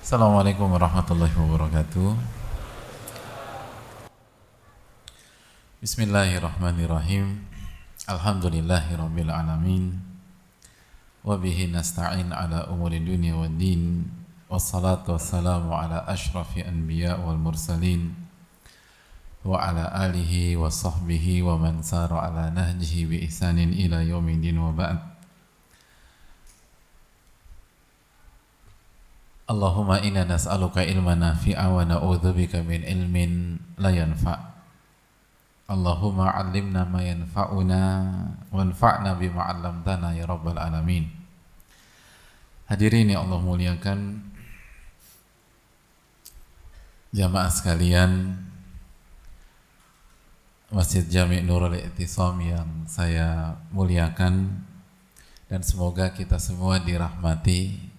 Assalamualaikum warahmatullahi wabarakatuh. Bismillahirrahmanirrahim. Alhamdulillahirabbil alamin. Wa bihi nasta'in ala umuri dunya waddin. Wassalatu wassalamu ala asyrafil anbiya wal mursalin wa ala alihi wa sahbihi wa man sara ala nahjihi bi ihsanin ila yaumidin wa ba'd. Allahumma inna nas'aluka ilman nafi'a wa na'udzubika min ilmin la yanfa'. Allahumma 'allimna ma yanfa'una wanfa'na bima 'allamtana ya rabbal alamin. Hadirin yang Allah muliakan, jamaah sekalian Masjid Jami' Nurul I'tisam yang saya muliakan, dan semoga kita semua dirahmati,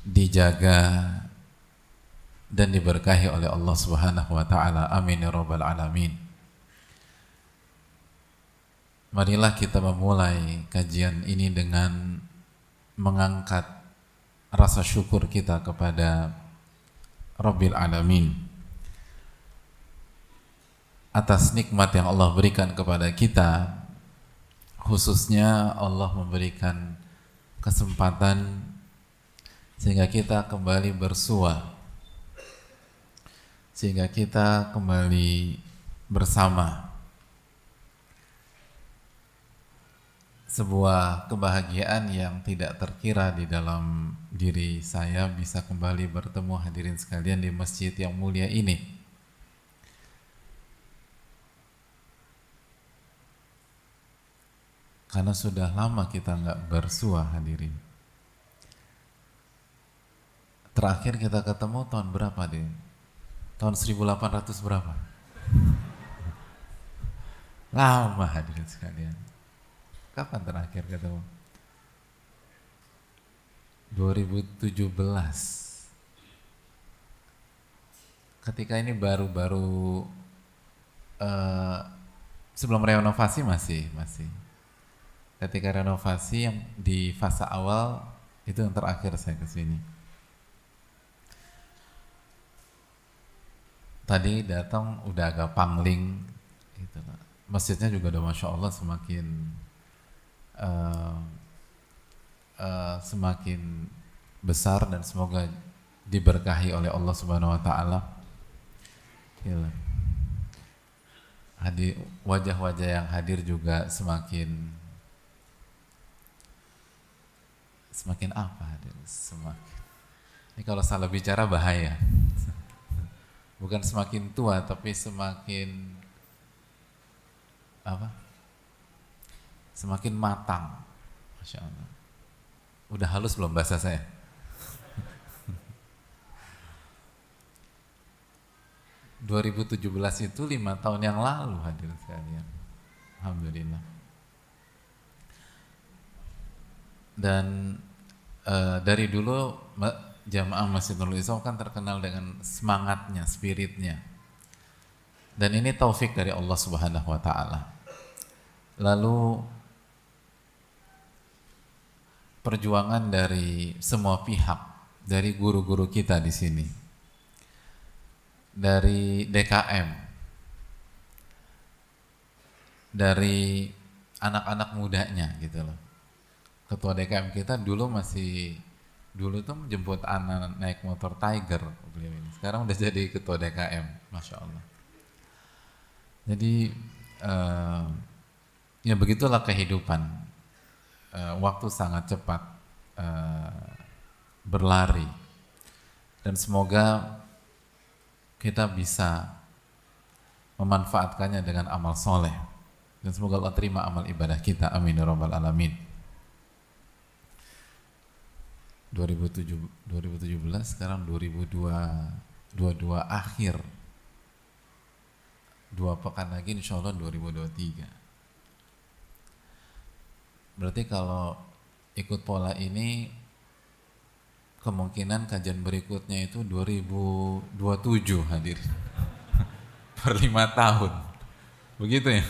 dijaga dan diberkahi oleh Allah Subhanahu wa taala. Amin ya rabbal alamin. Marilah kita memulai kajian ini dengan mengangkat rasa syukur kita kepada Rabbil alamin atas nikmat yang Allah berikan kepada kita. Khususnya Allah memberikan kesempatan sehingga kita kembali bersua, sehingga kita kembali bersama. Sebuah kebahagiaan yang tidak terkira di dalam diri saya bisa kembali bertemu hadirin sekalian di masjid yang mulia ini. Karena sudah lama kita nggak bersua, hadirin. Terakhir kita ketemu tahun berapa, deh? Tahun 1800 berapa? Lama, hadirin sekalian. Kapan terakhir ketemu? 2017. Ketika ini baru-baru sebelum renovasi masih. Ketika renovasi yang di fase awal itu yang terakhir saya kesini. Tadi datang udah agak pangling gitu. Masjidnya juga udah Masya Allah semakin besar dan semoga diberkahi oleh Allah Subhanahu wa taala. Wajah-wajah yang hadir juga semakin apa, hadir? Ini kalau salah bicara bahaya. Bukan semakin tua, tapi semakin apa? Semakin matang. Masya Allah. Udah halus belum bahasa saya? ...2017 itu 5 tahun yang lalu, hadirin sekalian. Alhamdulillah. Dan dari dulu Jamaah Masjid Nurul I'tisam kan terkenal dengan semangatnya, spiritnya. Dan ini taufik dari Allah Subhanahu wa taala. Lalu perjuangan dari semua pihak, dari guru-guru kita di sini, dari DKM, dari anak-anak mudanya gitu loh. Ketua DKM kita dulu tuh menjemput anak naik motor Tiger beliau ini. Sekarang udah jadi ketua DKM, Masya Allah. Jadi ya begitulah kehidupan. Waktu sangat cepat berlari, dan semoga kita bisa memanfaatkannya dengan amal soleh, dan semoga Allah terima amal ibadah kita. Amin ya rabbal alamin. 2017 sekarang 2022 akhir, 2 pekan lagi insya Allah 2023. Berarti kalau ikut pola ini kemungkinan kajian berikutnya itu 2027, hadir. Per 5 tahun. Begitu ya?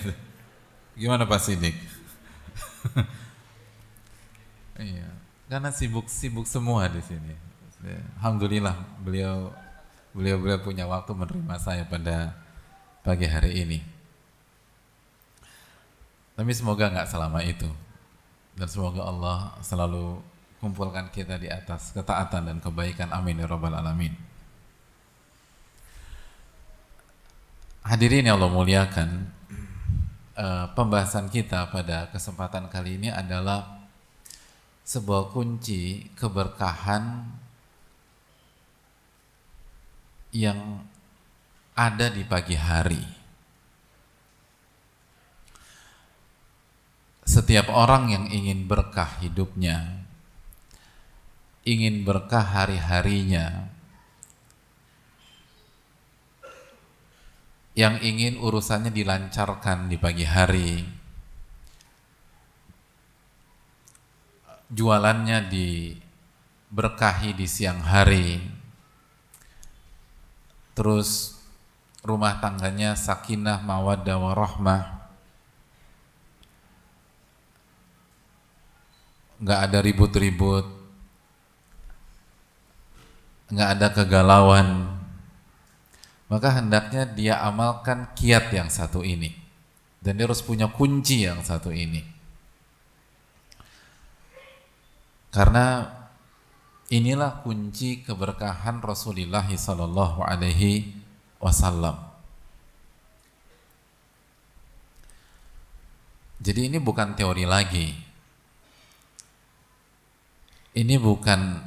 Gimana Pak Sidik? Iya. Karena sibuk-sibuk semua di sini. Alhamdulillah beliau punya waktu menerima saya pada pagi hari ini. Tapi semoga nggak selama itu. Dan semoga Allah selalu kumpulkan kita di atas ketaatan dan kebaikan. Amin ya rabbal alamin. Hadirin yang Allah muliakan, pembahasan kita pada kesempatan kali ini adalah sebuah kunci keberkahan yang ada di pagi hari. Setiap orang yang ingin berkah hidupnya, ingin berkah hari-harinya, yang ingin urusannya dilancarkan di pagi hari, jualannya diberkahi di siang hari, terus rumah tangganya sakinah, mawaddah, warahmah, nggak ada ribut-ribut, nggak ada kegalauan, maka hendaknya dia amalkan kiat yang satu ini, dan dia harus punya kunci yang satu ini, karena inilah kunci keberkahan Rasulullah sallallahu alaihi wasallam. Jadi ini bukan teori lagi. Ini bukan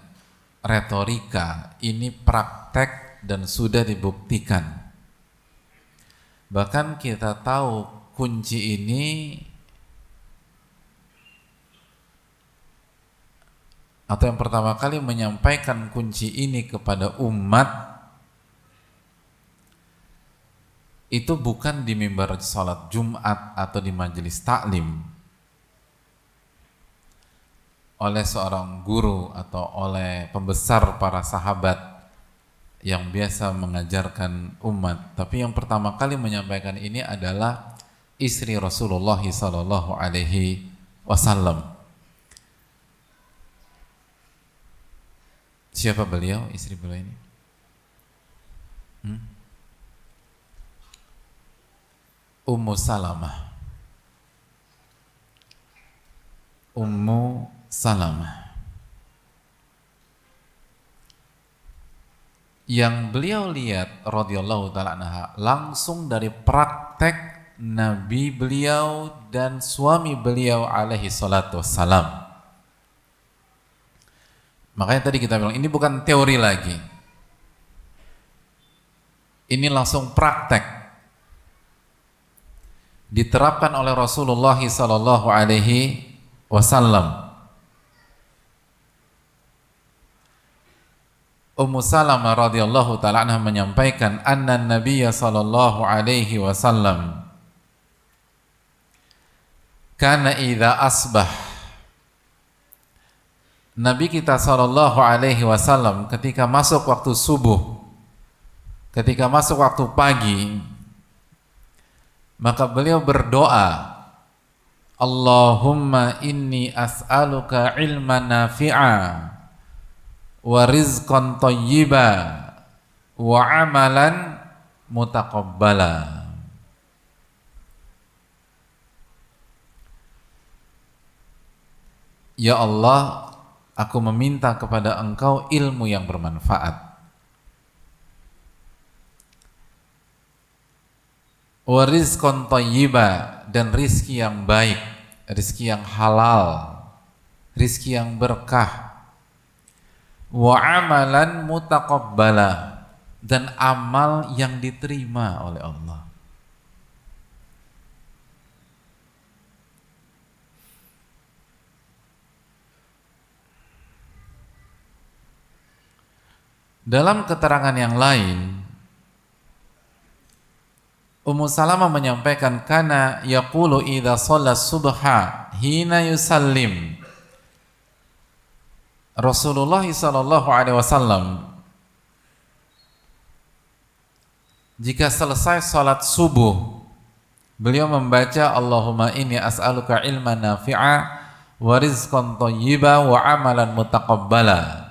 retorika, ini praktek dan sudah dibuktikan. Bahkan kita tahu kunci ini, atau yang pertama kali menyampaikan kunci ini kepada umat itu bukan di mimbar salat Jumat atau di majelis taklim oleh seorang guru atau oleh pembesar para sahabat yang biasa mengajarkan umat, tapi yang pertama kali menyampaikan ini adalah istri Rasulullah sallallahu alaihi wasallam. Siapa beliau, istri beliau ini? Ummu Salamah. Ummu Salamah, yang beliau lihat radhiyallahu ta'ala anha langsung dari praktek Nabi beliau dan suami beliau alaihi salatu wassalam. Makanya tadi kita bilang ini bukan teori lagi, ini langsung praktek diterapkan oleh Rasulullah sallallahu alaihi wasallam. Ummu Salamah radhiyallahu ta'ala anha menyampaikan anna Nabiyya sallallahu alaihi wasallam kana idza asbah, Nabi kita sallallahu alaihi wasallam ketika masuk waktu subuh, ketika masuk waktu pagi, maka beliau berdoa, Allahumma inni as'aluka ilman nafi'a wa rizqan thayyiba wa amalan mutaqabbala. Ya Allah, aku meminta kepada Engkau ilmu yang bermanfaat, wa rizqan thayyiba, dan rizki yang baik, rizki yang halal, rizki yang berkah, wa amalan mutaqabbala, dan amal yang diterima oleh Allah. Dalam keterangan yang lain, Ummu Salamah menyampaikan kana yaqulu idza shalla subha hina yusallim. Rasulullah sallallahu alaihi wasallam jika selesai salat subuh, beliau membaca Allahumma inni as'aluka ilman nafi'a wa rizqan thayyiban wa amalan mutaqabbala.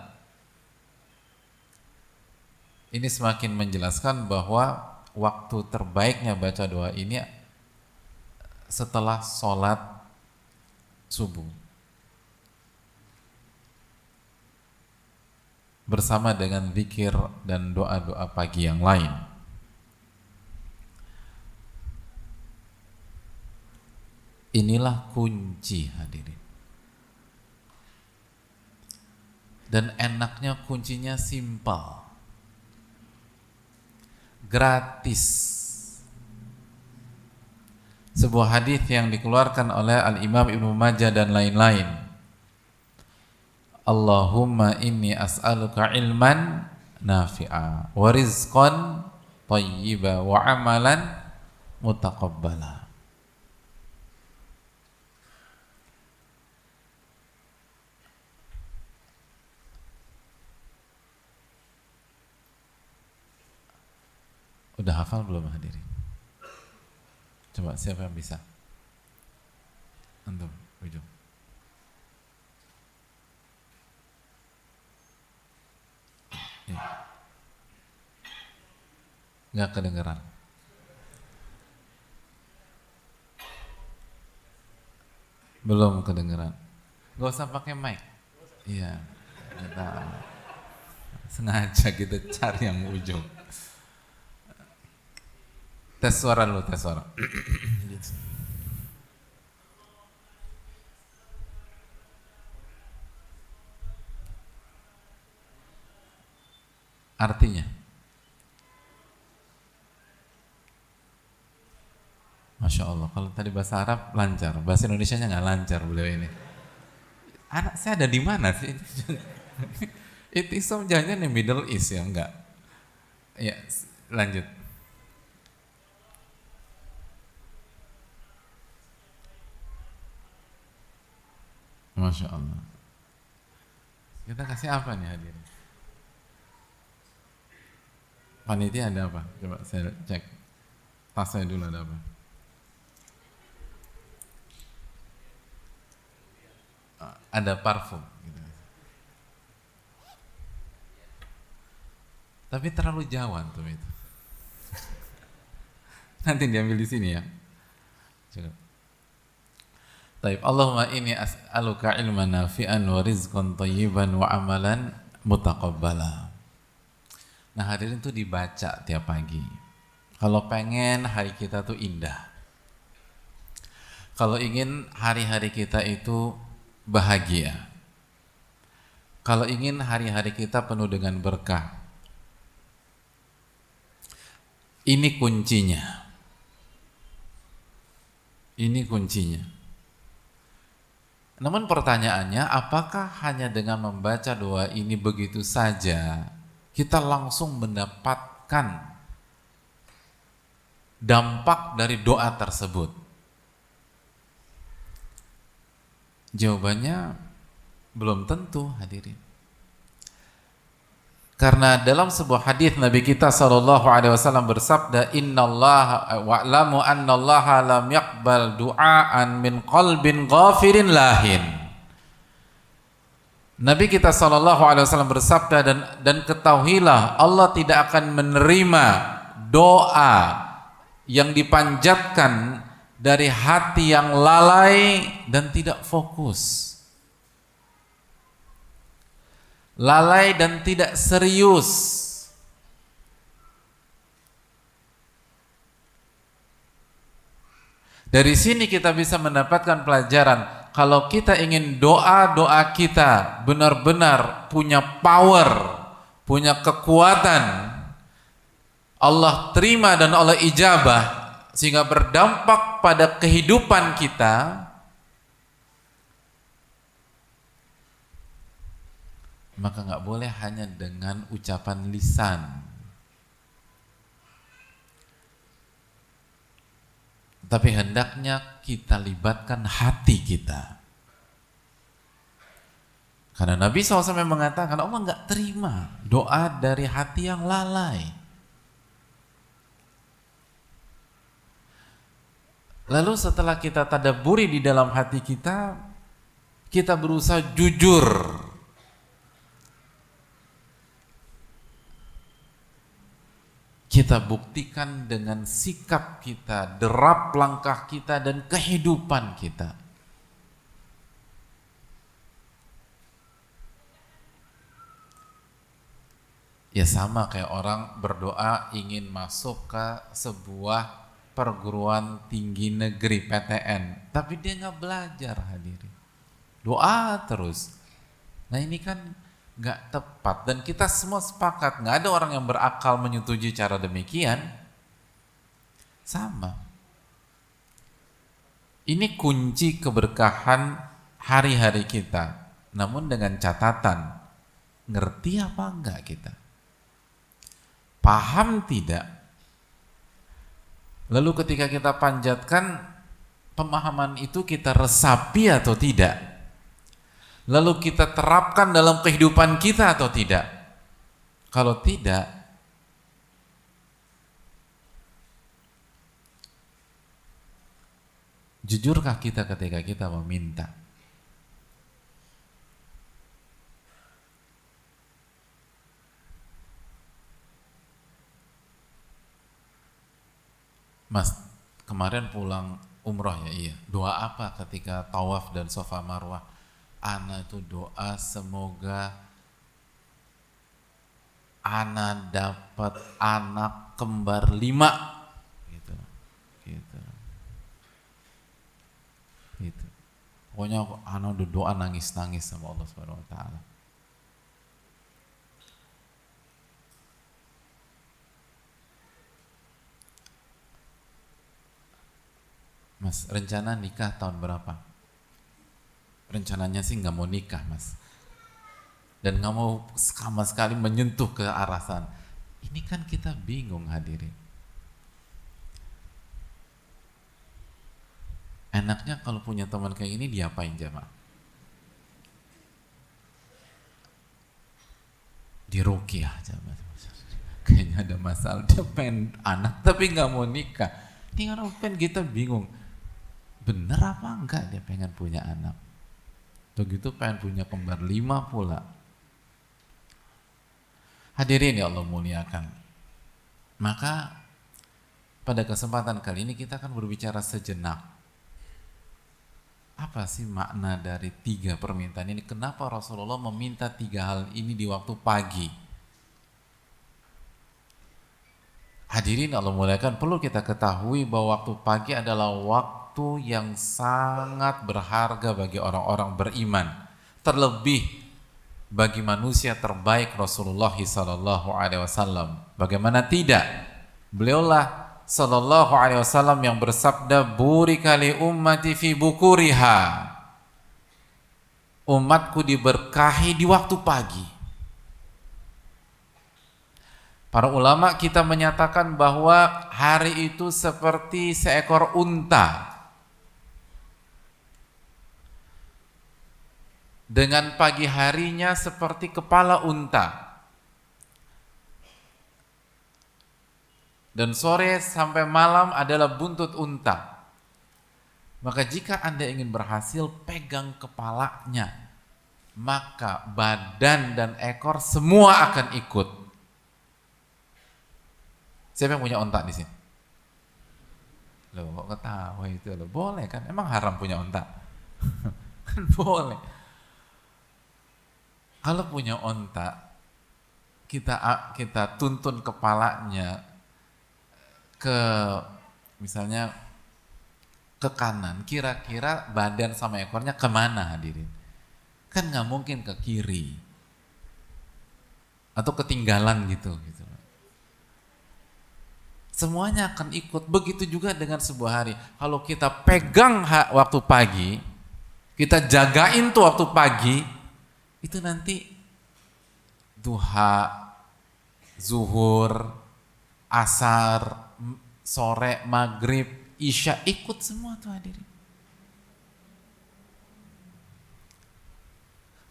Ini semakin menjelaskan bahwa waktu terbaiknya baca doa ini setelah sholat subuh bersama dengan zikir dan doa-doa pagi yang lain. Inilah kunci, hadirin. Dan enaknya kuncinya simpel, gratis. Sebuah hadis yang dikeluarkan oleh Al-Imam Ibnu Majah dan lain-lain. Allahumma inni as'aluka ilman nafi'a wa rizqan thayyiba wa amalan mutaqabbala. Udah hafal belum hadirin? Coba siapa yang bisa? Antum, ujung. Ya. Nggak kedengeran. Belum kedengeran. Gak usah pakai mic. Iya. Kita sengaja kita cari yang ujung. Tes suara dulu, tes suara. Artinya, Masya Allah, kalau tadi bahasa Arab lancar, bahasa Indonesianya nggak lancar beliau ini. Anak saya ada di mana sih? Itu Islam jangan-jangan di Middle East ya, enggak? Ya, lanjut. Masya Allah. Kita kasih apa nih hadirin? Panitia ada apa? Coba saya cek tas saya dulu, ada apa? Ada parfum gitu. Tapi terlalu jauh antum itu. Nanti diambil di sini ya. Coba. Taib, Allahumma inni as'aluka ilman nafi'an wa rizqan thayyiban wa amalan mutaqabbala. Nah, hadirin itu dibaca tiap pagi. Kalau pengen hari kita tuh indah. Kalau ingin hari-hari kita itu bahagia. Kalau ingin hari-hari kita penuh dengan berkah. Ini kuncinya. Ini kuncinya. Namun pertanyaannya, apakah hanya dengan membaca doa ini begitu saja kita langsung mendapatkan dampak dari doa tersebut? Jawabannya belum tentu, hadirin. Karena dalam sebuah hadis Nabi kita SAW bersabda, Innallaha wa'lamu annallaha lam yaqbal du'aan min qalbin ghafirin lahin. Nabi kita SAW bersabda, dan ketahuilah Allah tidak akan menerima doa yang dipanjatkan dari hati yang lalai dan tidak fokus. Lalai dan tidak serius. Dari sini kita bisa mendapatkan pelajaran, kalau kita ingin doa-doa kita benar-benar punya power, punya kekuatan, Allah terima dan Allah ijabah, sehingga berdampak pada kehidupan kita, maka nggak boleh hanya dengan ucapan lisan, tapi hendaknya kita libatkan hati kita. Karena Nabi SAW mengatakan Allah nggak terima doa dari hati yang lalai. Lalu setelah kita tadabburi di dalam hati kita, Kita berusaha jujur. Kita buktikan dengan sikap kita, derap langkah kita, dan kehidupan kita. Ya sama kayak orang berdoa ingin masuk ke sebuah perguruan tinggi negeri PTN, tapi dia nggak belajar, hadirin. Doa terus. Nah ini kan nggak tepat, dan kita semua sepakat nggak ada orang yang berakal menyetujui cara demikian. Sama. Ini kunci keberkahan hari-hari kita. Namun dengan catatan, ngerti apa enggak kita? Paham tidak? Lalu ketika kita panjatkan pemahaman itu, kita resapi atau tidak? Lalu kita terapkan dalam kehidupan kita atau tidak? Kalau tidak, jujurkah kita ketika kita meminta? Mas, kemarin pulang umroh ya, iya. Doa apa ketika tawaf dan Safa Marwah? Ana itu doa semoga ana dapat anak kembar 5. Gitu. Pokoknya ana udah doa nangis-nangis sama Allah Subhanahu wa taala. Mas, rencana nikah tahun berapa? Rencananya sih nggak mau nikah, Mas. Dan nggak mau sama sekali menyentuh ke arah sana. Ini kan kita bingung, hadirin. Enaknya kalau punya teman kayak gini diapain jamaah? Diruqyah jamaah. Kayaknya ada masalah, dia pengen anak tapi nggak mau nikah. Ini orang pengen, kita bingung. Bener apa enggak dia pengen punya anak? Begitu pengen punya kembar 5 pula. Hadirin ya Allah muliakan. Maka pada kesempatan kali ini kita akan berbicara sejenak. Apa sih makna dari 3 permintaan ini? Kenapa Rasulullah meminta 3 hal ini di waktu pagi? Hadirin Allah muliakan, perlu kita ketahui bahwa waktu pagi adalah waktu yang sangat berharga bagi orang-orang beriman, terlebih bagi manusia terbaik Rasulullah SAW. Bagaimana tidak? Beliaulah Sallallahu Alaihi Wasallam yang bersabda, "Burika li ummati fi bukuriha." Umatku diberkahi di waktu pagi. Para ulama kita menyatakan bahwa hari itu seperti seekor unta dengan pagi harinya seperti kepala unta, dan sore sampai malam adalah buntut unta. Maka jika Anda ingin berhasil, pegang kepalanya, maka badan dan ekor semua akan ikut. Siapa yang punya unta di sini? Loh, kok ketawa itu? Loh, boleh kan? Emang haram punya unta? Kan boleh. Kalau punya unta, kita tuntun kepalanya ke, misalnya ke kanan, kira-kira badan sama ekornya kemana, hadirin? Kan nggak mungkin ke kiri atau ketinggalan gitu. Semuanya akan ikut. Begitu juga dengan sebuah hari. Kalau kita pegang waktu pagi, kita jagain tuh waktu pagi, itu nanti duha, zuhur, asar, sore, maghrib, isya, ikut semua tuh hadirin.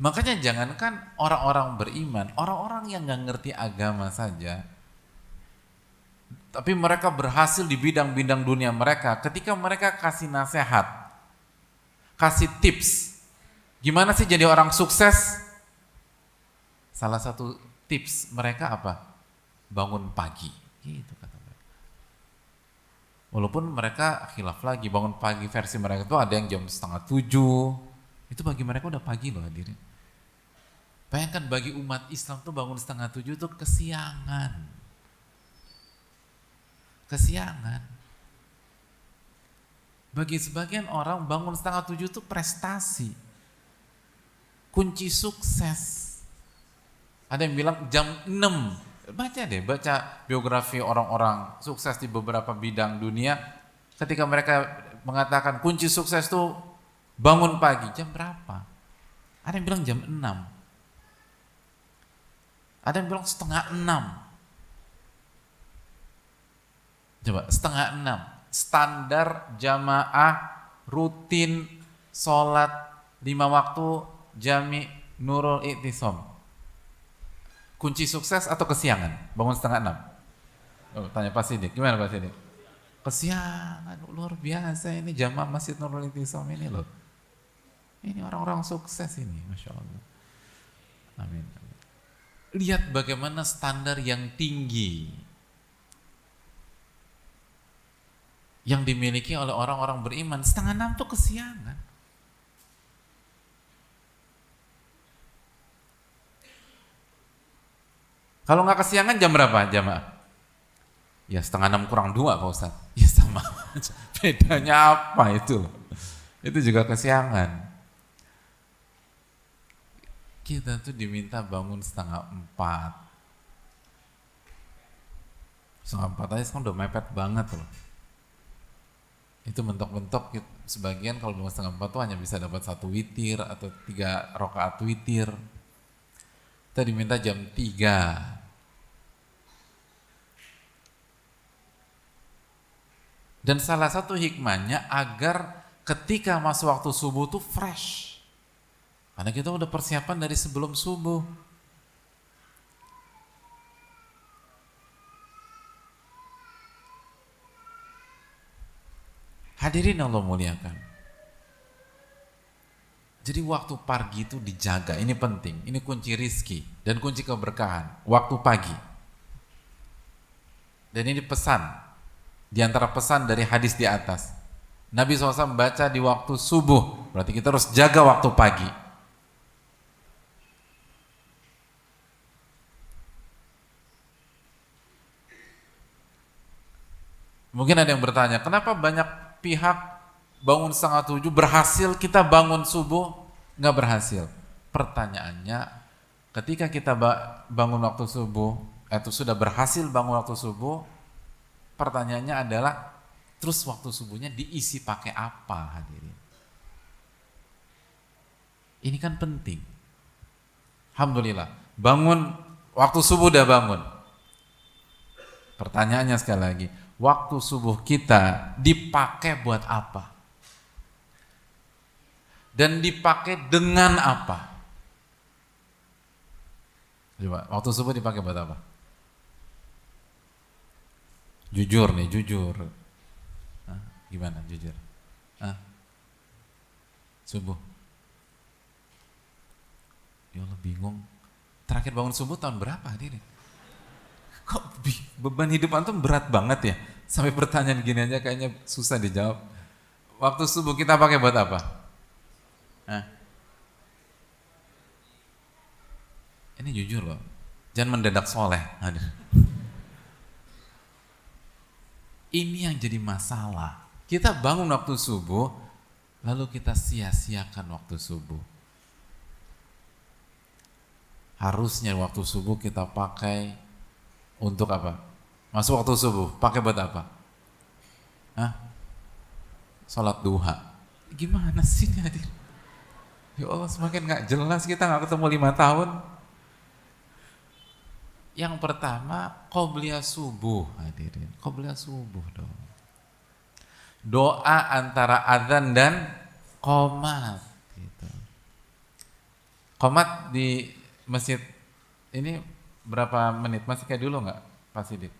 Makanya jangankan orang-orang beriman, orang-orang yang gak ngerti agama saja, tapi mereka berhasil di bidang-bidang dunia mereka, ketika mereka kasih nasihat, kasih tips, Gimana sih jadi orang sukses? Salah satu tips mereka apa? Bangun pagi. Gitu kata mereka. Walaupun mereka khilaf lagi, bangun pagi versi mereka itu ada yang jam 6:30. Itu bagi mereka udah pagi loh hadirin. Bayangkan bagi umat Islam tuh bangun 6:30 itu kesiangan. Kesiangan. Bagi sebagian orang bangun 6:30 itu prestasi. Kunci sukses. Ada yang bilang jam 6. Baca deh, baca biografi orang-orang sukses di beberapa bidang dunia. Ketika mereka mengatakan kunci sukses itu bangun pagi, jam berapa? Ada yang bilang jam 6. Ada yang bilang 5:30. Coba 5:30. Standar jamaah rutin sholat 5 waktu jami Nurul Iktisam. Kunci sukses atau kesiangan? Bangun 5:30. Oh, tanya Pak Sidik, gimana Pak Sidik? Kesiangan, luar biasa ini jamaah Masjid Nurul Iktisam ini loh. Ini orang-orang sukses ini, Masya Allah. Amin. Lihat bagaimana standar yang tinggi yang dimiliki oleh orang-orang beriman. 5:30 itu kesiangan. Kalau nggak kesiangan jam berapa jamaah? Ya 5:30 kurang 2 Pak Ustaz. Ya sama aja. Bedanya apa itu? Itu juga kesiangan. Kita tuh diminta bangun 3:30. 3:30 aja sekarang udah mepet banget loh. Itu mentok-mentok sebagian kalau bangun 3:30 tuh hanya bisa dapat 1 witir atau 3 rakaat witir. Kita diminta jam 3. Dan salah satu hikmahnya agar ketika masuk waktu subuh tuh fresh. Karena kita udah persiapan dari sebelum subuh. Hadirin Allah muliakan. Jadi waktu pagi itu dijaga, ini penting, ini kunci rizki dan kunci keberkahan, waktu pagi. Dan ini pesan, di antara pesan dari hadis di atas. Nabi SAW baca di waktu subuh, berarti kita harus jaga waktu pagi. Mungkin ada yang bertanya, kenapa banyak pihak bangun 6:30 berhasil, kita bangun subuh nggak berhasil? Pertanyaannya, ketika kita bangun waktu subuh, itu sudah berhasil bangun waktu subuh, pertanyaannya adalah, terus waktu subuhnya diisi pakai apa hadirin? Ini kan penting. Alhamdulillah, bangun waktu subuh udah bangun. Pertanyaannya sekali lagi, waktu subuh kita dipakai buat apa? Dan dipakai dengan apa? Coba, waktu subuh dipakai buat apa? Jujur nih, jujur. Hah? Gimana jujur? Hah? Subuh. Ya Allah bingung. Terakhir bangun subuh tahun berapa hadirin? Kok beban hidup antum berat banget ya? Sampai pertanyaan gini aja kayaknya susah dijawab. Waktu subuh kita pakai buat apa? Hah? Ini jujur loh. Jangan mendadak soleh. Ini yang jadi masalah. Kita bangun waktu subuh, lalu kita sia-siakan waktu subuh. Harusnya waktu subuh kita pakai untuk apa? Masuk waktu subuh, pakai buat apa? Hah? Salat duha. Gimana sih ini hadir? Ya Allah, semakin gak jelas, kita gak ketemu 5 tahun. Yang pertama, qobliyah subuh hadirin. Qobliyah subuh dong. Doa antara adzan dan qomat gitu. Qomat di masjid ini berapa menit? Masih kayak dulu nggak Pak Sidik?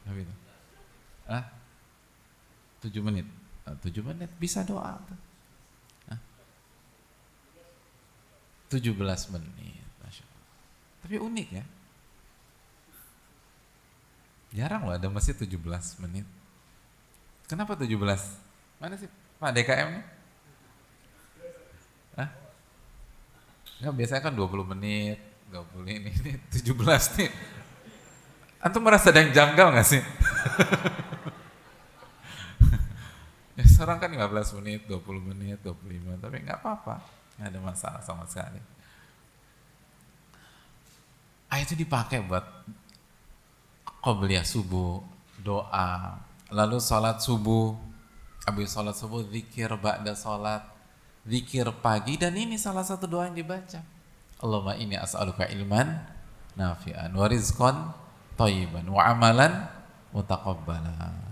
7 menit. 7 menit bisa doa. 17 menit. Masya Allah. Tapi unik ya. Jarang loh ada masjid 17 menit. Kenapa 17? Mana sih Pak DKM nih? Hah? Nggak, biasanya kan 20 menit, 20 ini 17 nih. Antum merasa ada yang janggal nggak sih? Ya, sekarang kan 15 menit, 20 menit, 25, tapi nggak apa-apa, nggak ada masalah sama sekali. Itu dipakai buat qobliyah subuh, doa, lalu sholat subuh, habis sholat subuh zikir ba'da sholat, zikir pagi, dan ini salah satu doa yang dibaca. Allahumma inni as'aluka ilman nafi'an wa rizqan thayyiban wa amalan mutaqabbalan.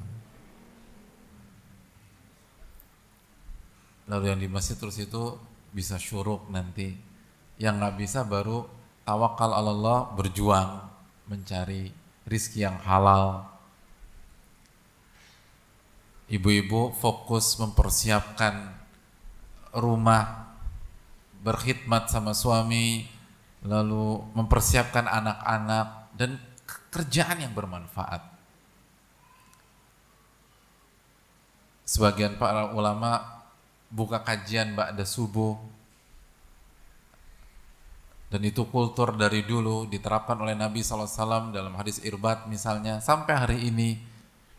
Lalu yang di masjid terus itu bisa syuruk nanti. Yang nggak bisa baru tawakal Allah, berjuang mencari rizki yang halal. Ibu-ibu fokus mempersiapkan rumah, berkhidmat sama suami, lalu mempersiapkan anak-anak, dan kerjaan yang bermanfaat. Sebagian para ulama buka kajian ba'da subuh, dan itu kultur dari dulu diterapkan oleh Nabi SAW dalam hadis Irbad misalnya. Sampai hari ini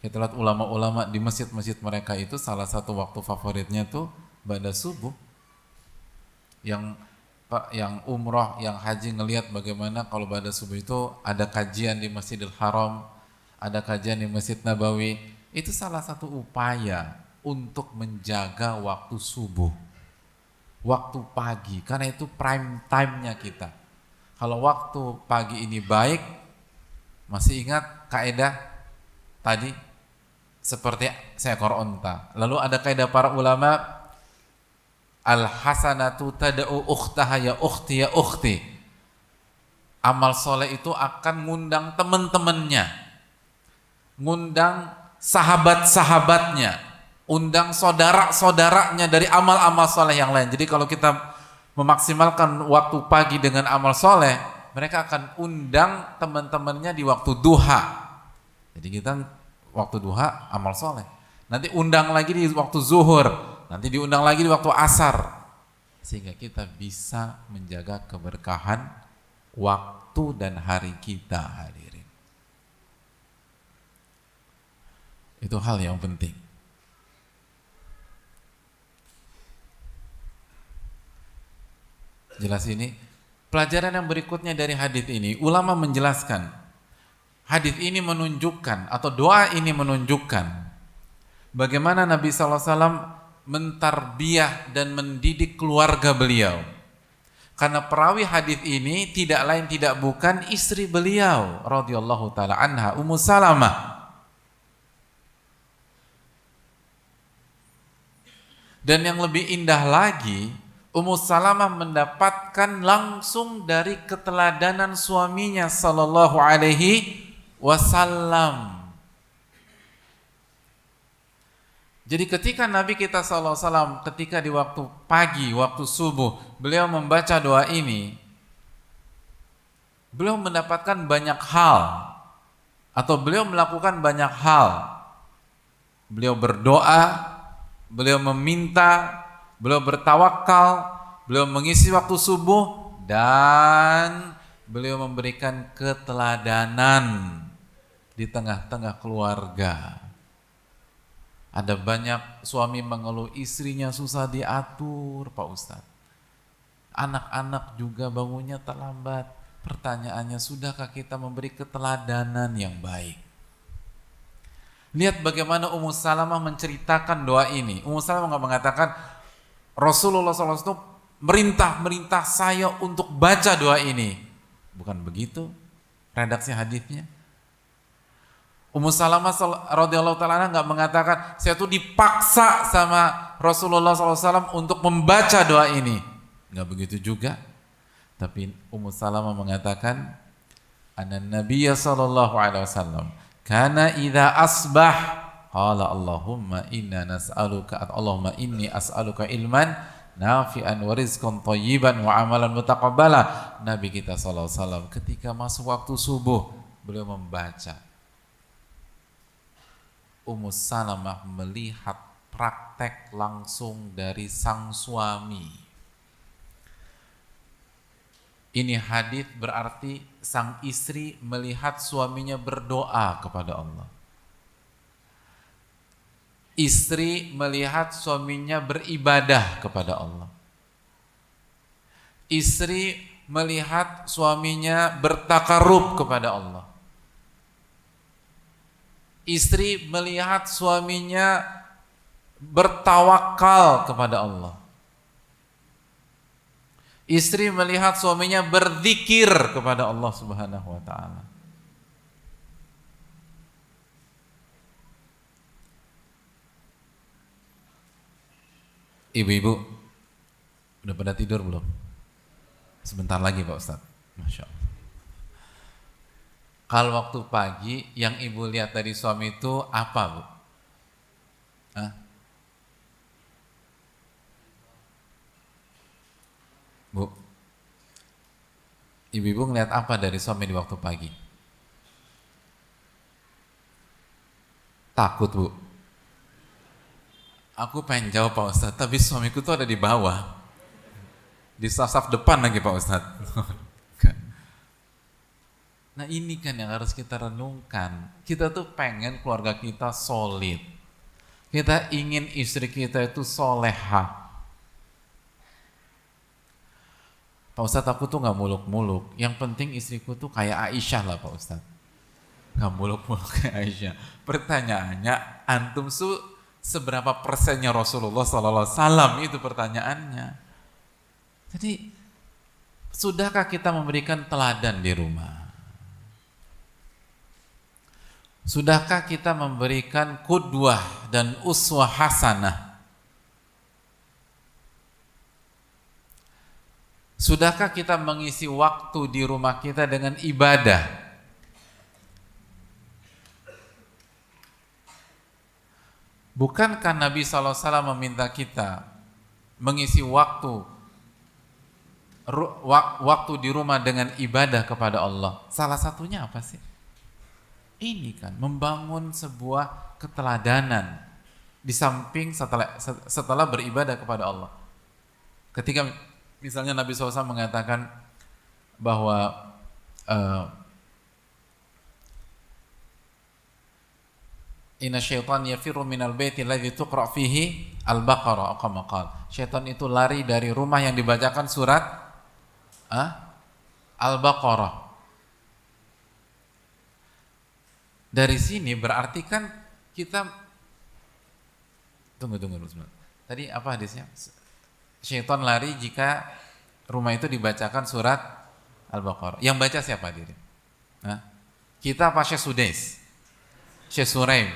kita lihat ulama-ulama di masjid-masjid mereka itu salah satu waktu favoritnya tuh ba'da subuh. Yang umroh, yang haji ngelihat bagaimana kalau ba'da subuh itu ada kajian di Masjidil Haram, ada kajian di Masjid Nabawi. Itu salah satu upaya untuk menjaga waktu subuh, waktu pagi, karena itu prime time-nya kita. Kalau waktu pagi ini baik, masih ingat kaidah tadi seperti seekor unta. Lalu ada kaidah para ulama, al-hasanatu tad'u ukhtaha ya ukhti ya ukhti. Amal soleh itu akan ngundang teman-temannya, ngundang sahabat-sahabatnya, undang saudara-saudaranya dari amal-amal soleh yang lain. Jadi kalau kita memaksimalkan waktu pagi dengan amal soleh, mereka akan undang teman-temannya di waktu duha. Jadi kita waktu duha amal soleh, nanti undang lagi di waktu zuhur, nanti diundang lagi di waktu asar, sehingga kita bisa menjaga keberkahan waktu dan hari kita, hadirin. Itu hal yang penting. Jelas ini. Pelajaran yang berikutnya dari hadis ini, ulama menjelaskan hadis ini menunjukkan atau doa ini menunjukkan bagaimana Nabi SAW mentarbiyah dan mendidik keluarga beliau. Karena perawi hadis ini tidak lain tidak bukan istri beliau radhiyallahu taala anha, Ummu Salamah. Dan yang lebih indah lagi, Ummu Salamah mendapatkan langsung dari keteladanan suaminya sallallahu alaihi wasallam. Jadi ketika Nabi kita sallallahu alaihi wasallam ketika di waktu pagi, waktu subuh, beliau membaca doa ini, beliau mendapatkan banyak hal atau beliau melakukan banyak hal. Beliau berdoa, beliau meminta, beliau bertawakal, beliau mengisi waktu subuh, dan beliau memberikan keteladanan di tengah-tengah keluarga. Ada banyak suami mengeluh istrinya susah diatur, Pak Ustadz. Anak-anak juga bangunnya terlambat. Pertanyaannya, sudahkah kita memberi keteladanan yang baik? Lihat bagaimana Ummu Salamah menceritakan doa ini. Ummu Salamah nggak mengatakan Rasulullah SAW itu merintah saya untuk baca doa ini. Bukan begitu redaksi hadisnya. Ummu Salamah radhiyallahu taala nggak mengatakan saya tuh dipaksa sama Rasulullah SAW untuk membaca doa ini. Nggak begitu juga. Tapi Ummu Salamah mengatakan, Anan Nabiyya sallallahu alaihi wasallam kana idza asbah qala Allahumma inni as'aluka ilman nafi'an wa rizqan thayyiban wa amalan mutaqabbala. Nabi kita sallallahu alaihi wasallam ketika masuk waktu subuh, beliau membaca. Ummu Salamah melihat praktek langsung dari sang suami. Ini hadis berarti sang istri melihat suaminya berdoa kepada Allah. Istri melihat suaminya beribadah kepada Allah. Istri melihat suaminya bertakarub kepada Allah. Istri melihat suaminya bertawakal kepada Allah. Istri melihat suaminya berzikir kepada Allah Subhanahu wa taala. Ibu-ibu udah pada tidur belum? Sebentar lagi Pak Ustadz. Masya Allah. Kalau waktu pagi yang ibu lihat dari suami itu apa, Bu? Hah? Bu, ibu-ibu ngeliat apa dari suami di waktu pagi? Takut, Bu. Aku pengen jawab Pak Ustadz, tapi suamiku tuh ada di bawah. Di saf depan lagi Pak Ustadz. Nah ini kan yang harus kita renungkan. Kita tuh pengen keluarga kita solid. Kita ingin istri kita itu soleha. Pak Ustadz, aku tuh gak muluk-muluk. Yang penting istriku tuh kayak Aisyah lah Pak Ustadz. Gak muluk-muluk kayak Aisyah. Pertanyaannya, antum seberapa persennya Rasulullah SAW? Itu pertanyaannya. Jadi, sudahkah kita memberikan teladan di rumah? Sudahkah kita memberikan qudwah dan uswah hasanah? Sudahkah kita mengisi waktu di rumah kita dengan ibadah? Bukankah Nabi SAW meminta kita mengisi waktu di rumah dengan ibadah kepada Allah? Salah satunya apa sih? Ini kan membangun sebuah keteladanan di samping setelah beribadah kepada Allah. Ketika misalnya Nabi SAW mengatakan bahwa inna syaitan yafirru minal baiti alladzi tuqra fihi al-baqarah, kama qala. Syaitan itu lari dari rumah yang dibacakan surat Al-Baqarah. Dari sini berarti kan kita tunggu sebentar. Tadi apa hadisnya? Syaitan lari jika rumah itu dibacakan surat Al-Baqarah. Yang baca siapa diri? Kita apa Syekh Sudais? Syekh Suraim?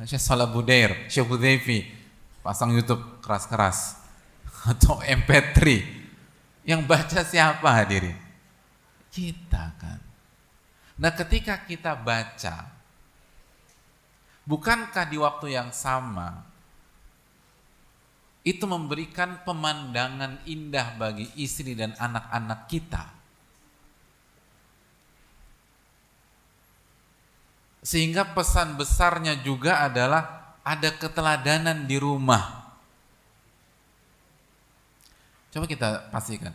Syekh Salabudair? Syekh Hudhaifi? Pasang YouTube keras-keras atau MP3? Yang baca siapa hadirin? Kita kan. Nah ketika kita baca, bukankah di waktu yang sama itu memberikan pemandangan indah bagi istri dan anak-anak kita? Sehingga pesan besarnya juga adalah ada keteladanan di rumah. Coba kita pastikan.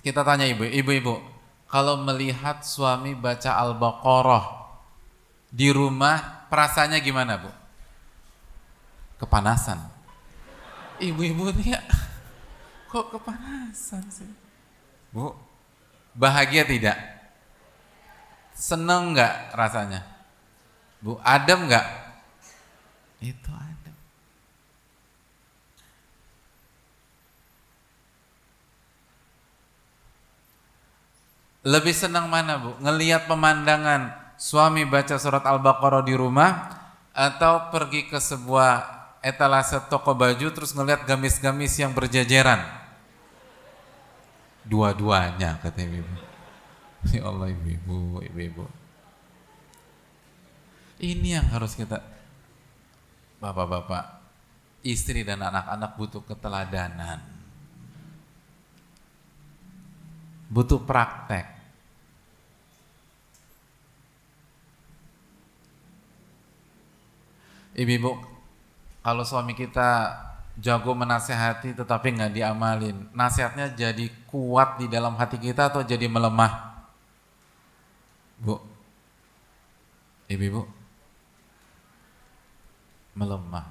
Kita tanya ibu-ibu, kalau melihat suami baca Al-Baqarah di rumah, perasaannya gimana, Bu? Kepanasan. Ibu-ibu nih kok kepanasan sih? Bu, bahagia tidak? Seneng nggak rasanya? Bu, adem nggak? Itu adem. Lebih senang mana, Bu? Ngelihat pemandangan suami baca surat Al-Baqarah di rumah atau pergi ke sebuah etalase toko baju terus ngelihat gamis-gamis yang berjajaran? Dua-duanya, kata ibu. Ya Allah, ibu-ibu. Ini yang harus kita, bapak-bapak, istri dan anak-anak butuh keteladanan, butuh praktek. Ibu-ibu, kalau suami kita jago menasehati tetapi nggak diamalin, nasihatnya jadi kuat di dalam hati kita atau jadi melemah? Bu, ibu-ibu, melemah.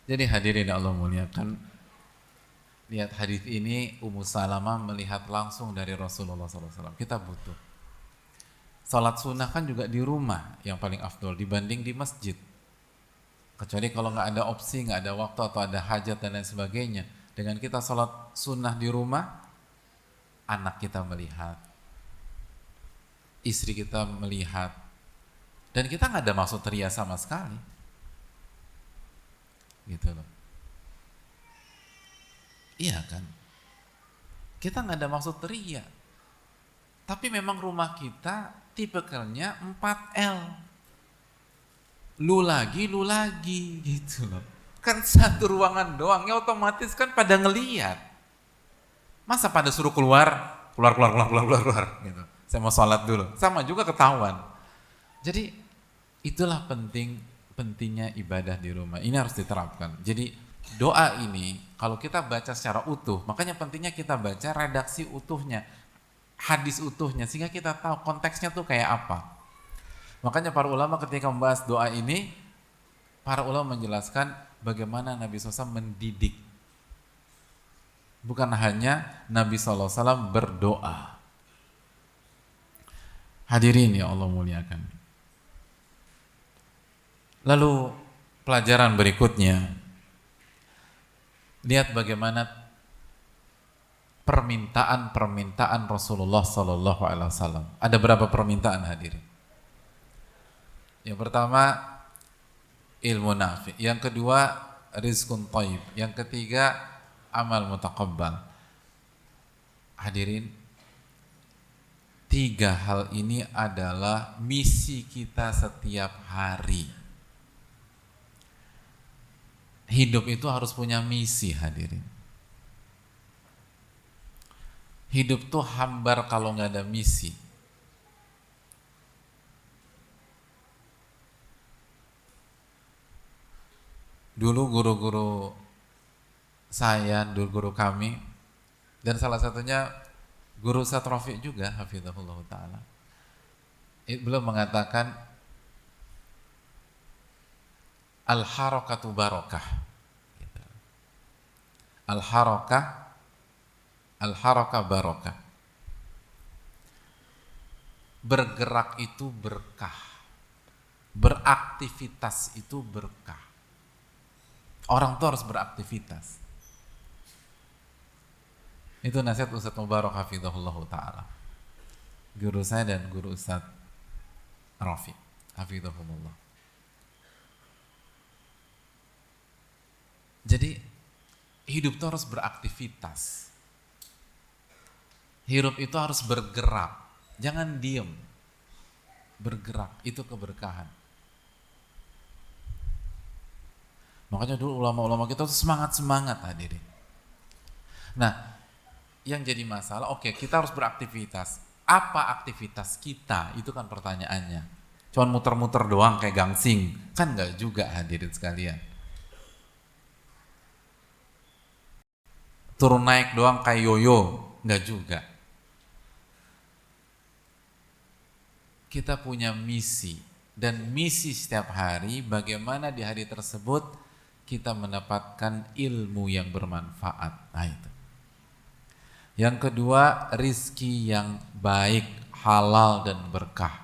Jadi hadirin Allah muliakan, lihat hadis ini, Ummu Salamah melihat langsung dari Rasulullah SAW. Kita butuh salat sunnah kan juga di rumah yang paling afdol dibanding di masjid. Kecuali kalau nggak ada opsi, nggak ada waktu atau ada hajat dan lain sebagainya. Dengan kita salat sunnah di rumah, anak kita melihat, istri kita melihat, dan kita nggak ada maksud ria sama sekali, gitu loh. Iya kan? Kita nggak ada maksud ria, tapi memang rumah kita tipikalnya 4L. Lu lagi gitu loh. Kan satu ruangan doang, ya otomatis kan pada ngeliat. Masa pada suruh keluar gitu. Saya mau sholat dulu. Sama juga ketahuan. Jadi itulah pentingnya ibadah di rumah. Ini harus diterapkan. Jadi doa ini kalau kita baca secara utuh, makanya pentingnya kita baca redaksi utuhnya, hadis utuhnya, sehingga kita tahu konteksnya tuh kayak apa. Makanya para ulama ketika membahas doa ini, para ulama menjelaskan bagaimana Nabi SAW mendidik. Bukan hanya Nabi SAW berdoa. Hadirin ya Allah muliakan. Lalu pelajaran berikutnya, lihat bagaimana permintaan Rasulullah SAW. Ada berapa permintaan hadirin? Yang pertama ilmu nafi, yang kedua rizqun thayyib, yang ketiga amal mutaqabbal. Hadirin, 3 hal ini adalah misi kita setiap hari. Hidup itu harus punya misi hadirin. Hidup tuh hambar kalau nggak ada misi. Dulu guru-guru saya, guru kami, dan salah satunya guru Ustaz Rafiq juga, hafizahullah ta'ala, beliau mengatakan al-harakatu barakah. Al-harakah barakah. Bergerak itu berkah. Beraktivitas itu berkah. Orang tuh harus beraktivitas. Itu nasihat Ustaz Mubarak hafizahullah ta'ala, guru saya dan guru Ustaz Rafiq hafizahullah. Jadi hidup itu harus beraktivitas. Hidup itu harus bergerak, jangan diem. Bergerak, itu keberkahan. Makanya dulu ulama-ulama kita tuh semangat hadirin. Nah, yang jadi masalah, oke, kita harus beraktivitas. Apa aktivitas kita? Itu kan pertanyaannya. Cuman muter-muter doang kayak gangsing, kan enggak juga hadirin sekalian. Turun naik doang kayak yoyo, enggak juga. Kita punya misi, dan misi setiap hari bagaimana di hari tersebut kita mendapatkan ilmu yang bermanfaat. Nah itu. Yang kedua, rizki yang baik, halal dan berkah.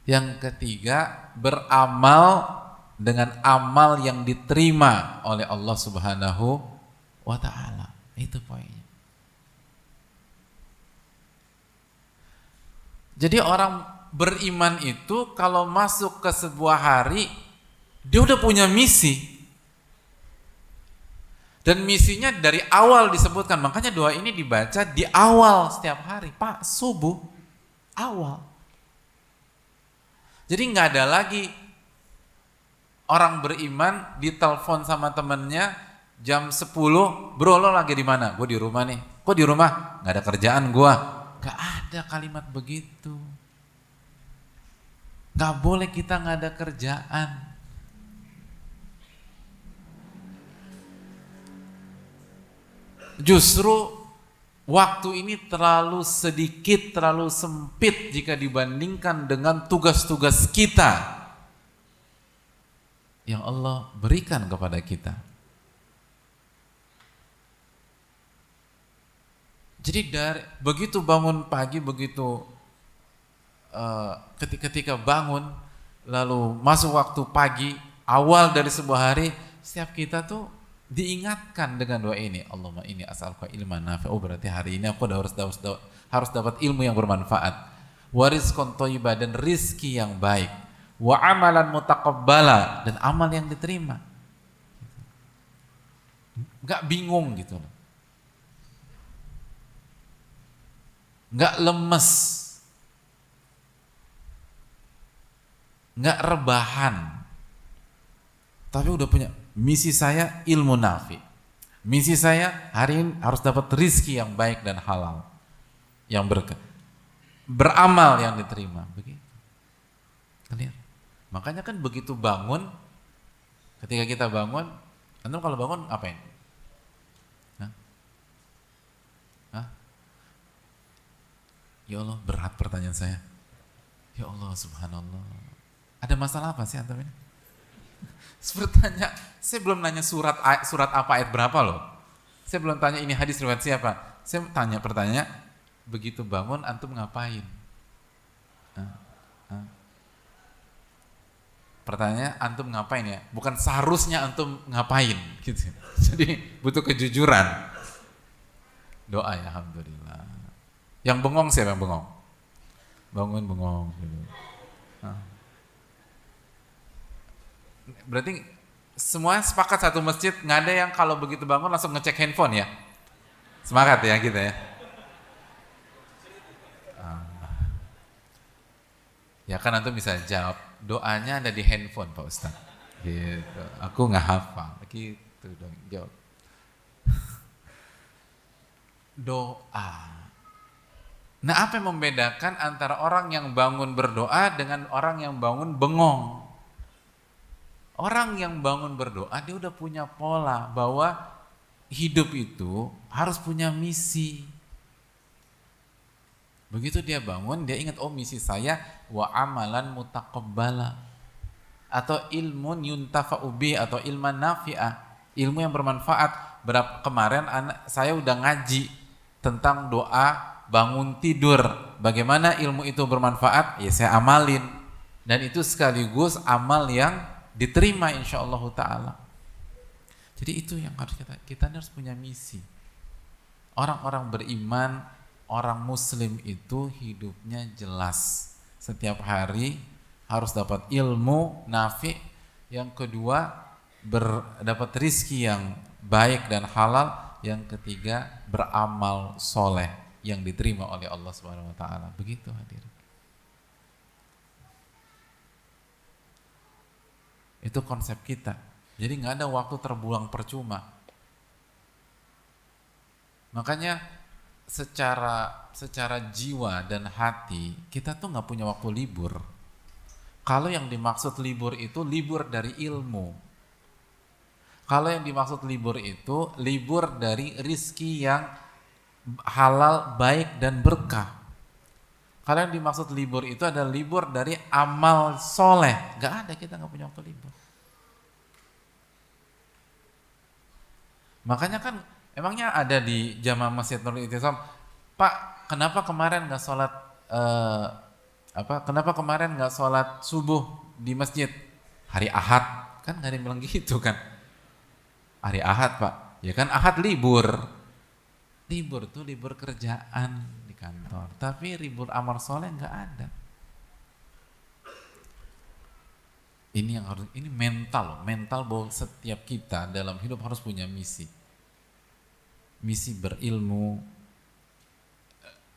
Yang ketiga, beramal dengan amal yang diterima oleh Allah Subhanahu wa ta'ala. Itu poinnya. Jadi orang beriman itu kalau masuk ke sebuah hari, dia udah punya misi. Dan misinya dari awal disebutkan. Makanya doa ini dibaca di awal setiap hari. Pak, subuh, awal. Jadi nggak ada lagi orang beriman ditelepon sama temennya jam 10, bro lo lagi di mana? Gue di rumah nih. Kok di rumah? Nggak ada kerjaan gue. Nggak ada kalimat begitu. Nggak boleh kita nggak ada kerjaan. Justru waktu ini terlalu sedikit, terlalu sempit jika dibandingkan dengan tugas-tugas kita yang Allah berikan kepada kita. Jadi begitu bangun pagi, begitu ketika bangun, lalu masuk waktu pagi, awal dari sebuah hari, setiap kita tuh diingatkan dengan doa ini. Allahumma inni as'aluka ilman nafi'a. Oh, berarti hari ini aku harus dapat ilmu yang bermanfaat. Wa rizqan thayyiban, dan rizki yang baik. Wa amalan mutaqabbala, dan amal yang diterima. Enggak bingung gitu loh. Enggak lemes, enggak rebahan, tapi udah punya misi. Saya ilmu nafi, misi saya hari ini harus dapat rizki yang baik dan halal, yang berkah, beramal yang diterima. Begitu. Clear. Makanya kan begitu bangun, ketika kita bangun, antum kalau bangun apain? Ya Allah, berat pertanyaan saya. Ya Allah, subhanallah. Ada masalah apa sih antum ini? Bertanya, saya belum nanya surat apa ayat berapa loh. Saya belum tanya ini hadis riwayat siapa. Saya tanya pertanyaan, begitu bangun antum ngapain? Pertanyaannya antum ngapain ya? Bukan seharusnya antum ngapain gitu. Jadi butuh kejujuran. Doa ya, alhamdulillah. Yang bengong siapa yang bengong? Bangun bengong. Berarti semua sepakat satu masjid, nggak ada yang kalau begitu bangun langsung ngecek handphone ya? Semangat ya kita ya. Ya kan antum bisa jawab, doanya ada di handphone Pak Ustadz. Gitu. Aku nggak hafal. Gitu dong, jawab. Doa. Nah, apa yang membedakan antara orang yang bangun berdoa dengan orang yang bangun bengong? Orang yang bangun berdoa, dia udah punya pola bahwa hidup itu harus punya misi. Begitu dia bangun, dia ingat, oh misi saya wa amalan mutaqabbala, atau ilmun yuntafa'u bi, atau ilman nafi'ah, ilmu yang bermanfaat. Kemarin saya udah ngaji tentang doa bangun tidur, bagaimana ilmu itu bermanfaat, ya saya amalin, dan itu sekaligus amal yang diterima insyaallah ta'ala. Jadi itu yang harus kita harus punya misi. Orang-orang beriman, orang muslim itu hidupnya jelas, setiap hari harus dapat ilmu nafi, yang kedua dapat rizki yang baik dan halal, yang ketiga beramal soleh yang diterima oleh Allah Subhanahu wa taala. Begitu hadirin. Itu konsep kita. Jadi nggak ada waktu terbuang percuma. Makanya secara jiwa dan hati kita tuh nggak punya waktu libur. Kalau yang dimaksud libur itu libur dari ilmu. Kalau yang dimaksud libur itu libur dari rizki yang halal, baik dan berkah. Kalau yang dimaksud libur itu adalah libur dari amal soleh. Gak ada, kita gak punya waktu libur. Makanya kan emangnya ada di jamaah Masjid Nurul I'tisam, Pak, kenapa kemarin gak sholat kenapa kemarin gak sholat subuh di masjid hari Ahad? Kan gak ada yang bilang gitu kan. Hari Ahad Pak, ya kan Ahad libur. Libur tuh libur kerjaan di kantor, tapi libur amal soleh nggak ada. Ini yang harus, ini mental bahwa setiap kita dalam hidup harus punya misi berilmu,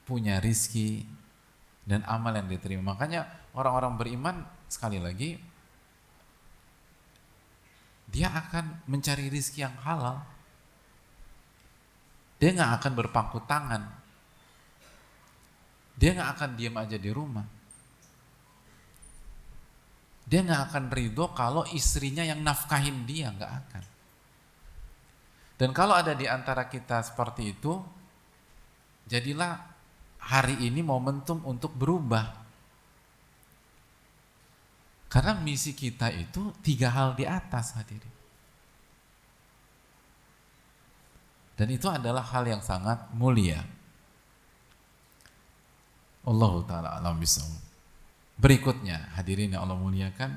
punya rizki dan amal yang diterima. Makanya orang-orang beriman, sekali lagi, dia akan mencari rizki yang halal. Dia nggak akan berpangku tangan. Dia nggak akan diam aja di rumah. Dia nggak akan ridho kalau istrinya yang nafkahin dia, nggak akan. Dan kalau ada di antara kita seperti itu, jadilah hari ini momentum untuk berubah. Karena misi kita itu 3 hal di atas, hadirin. Dan itu adalah hal yang sangat mulia. Allahu ta'ala alam bisawab. Berikutnya, hadirin yang Allah muliakan,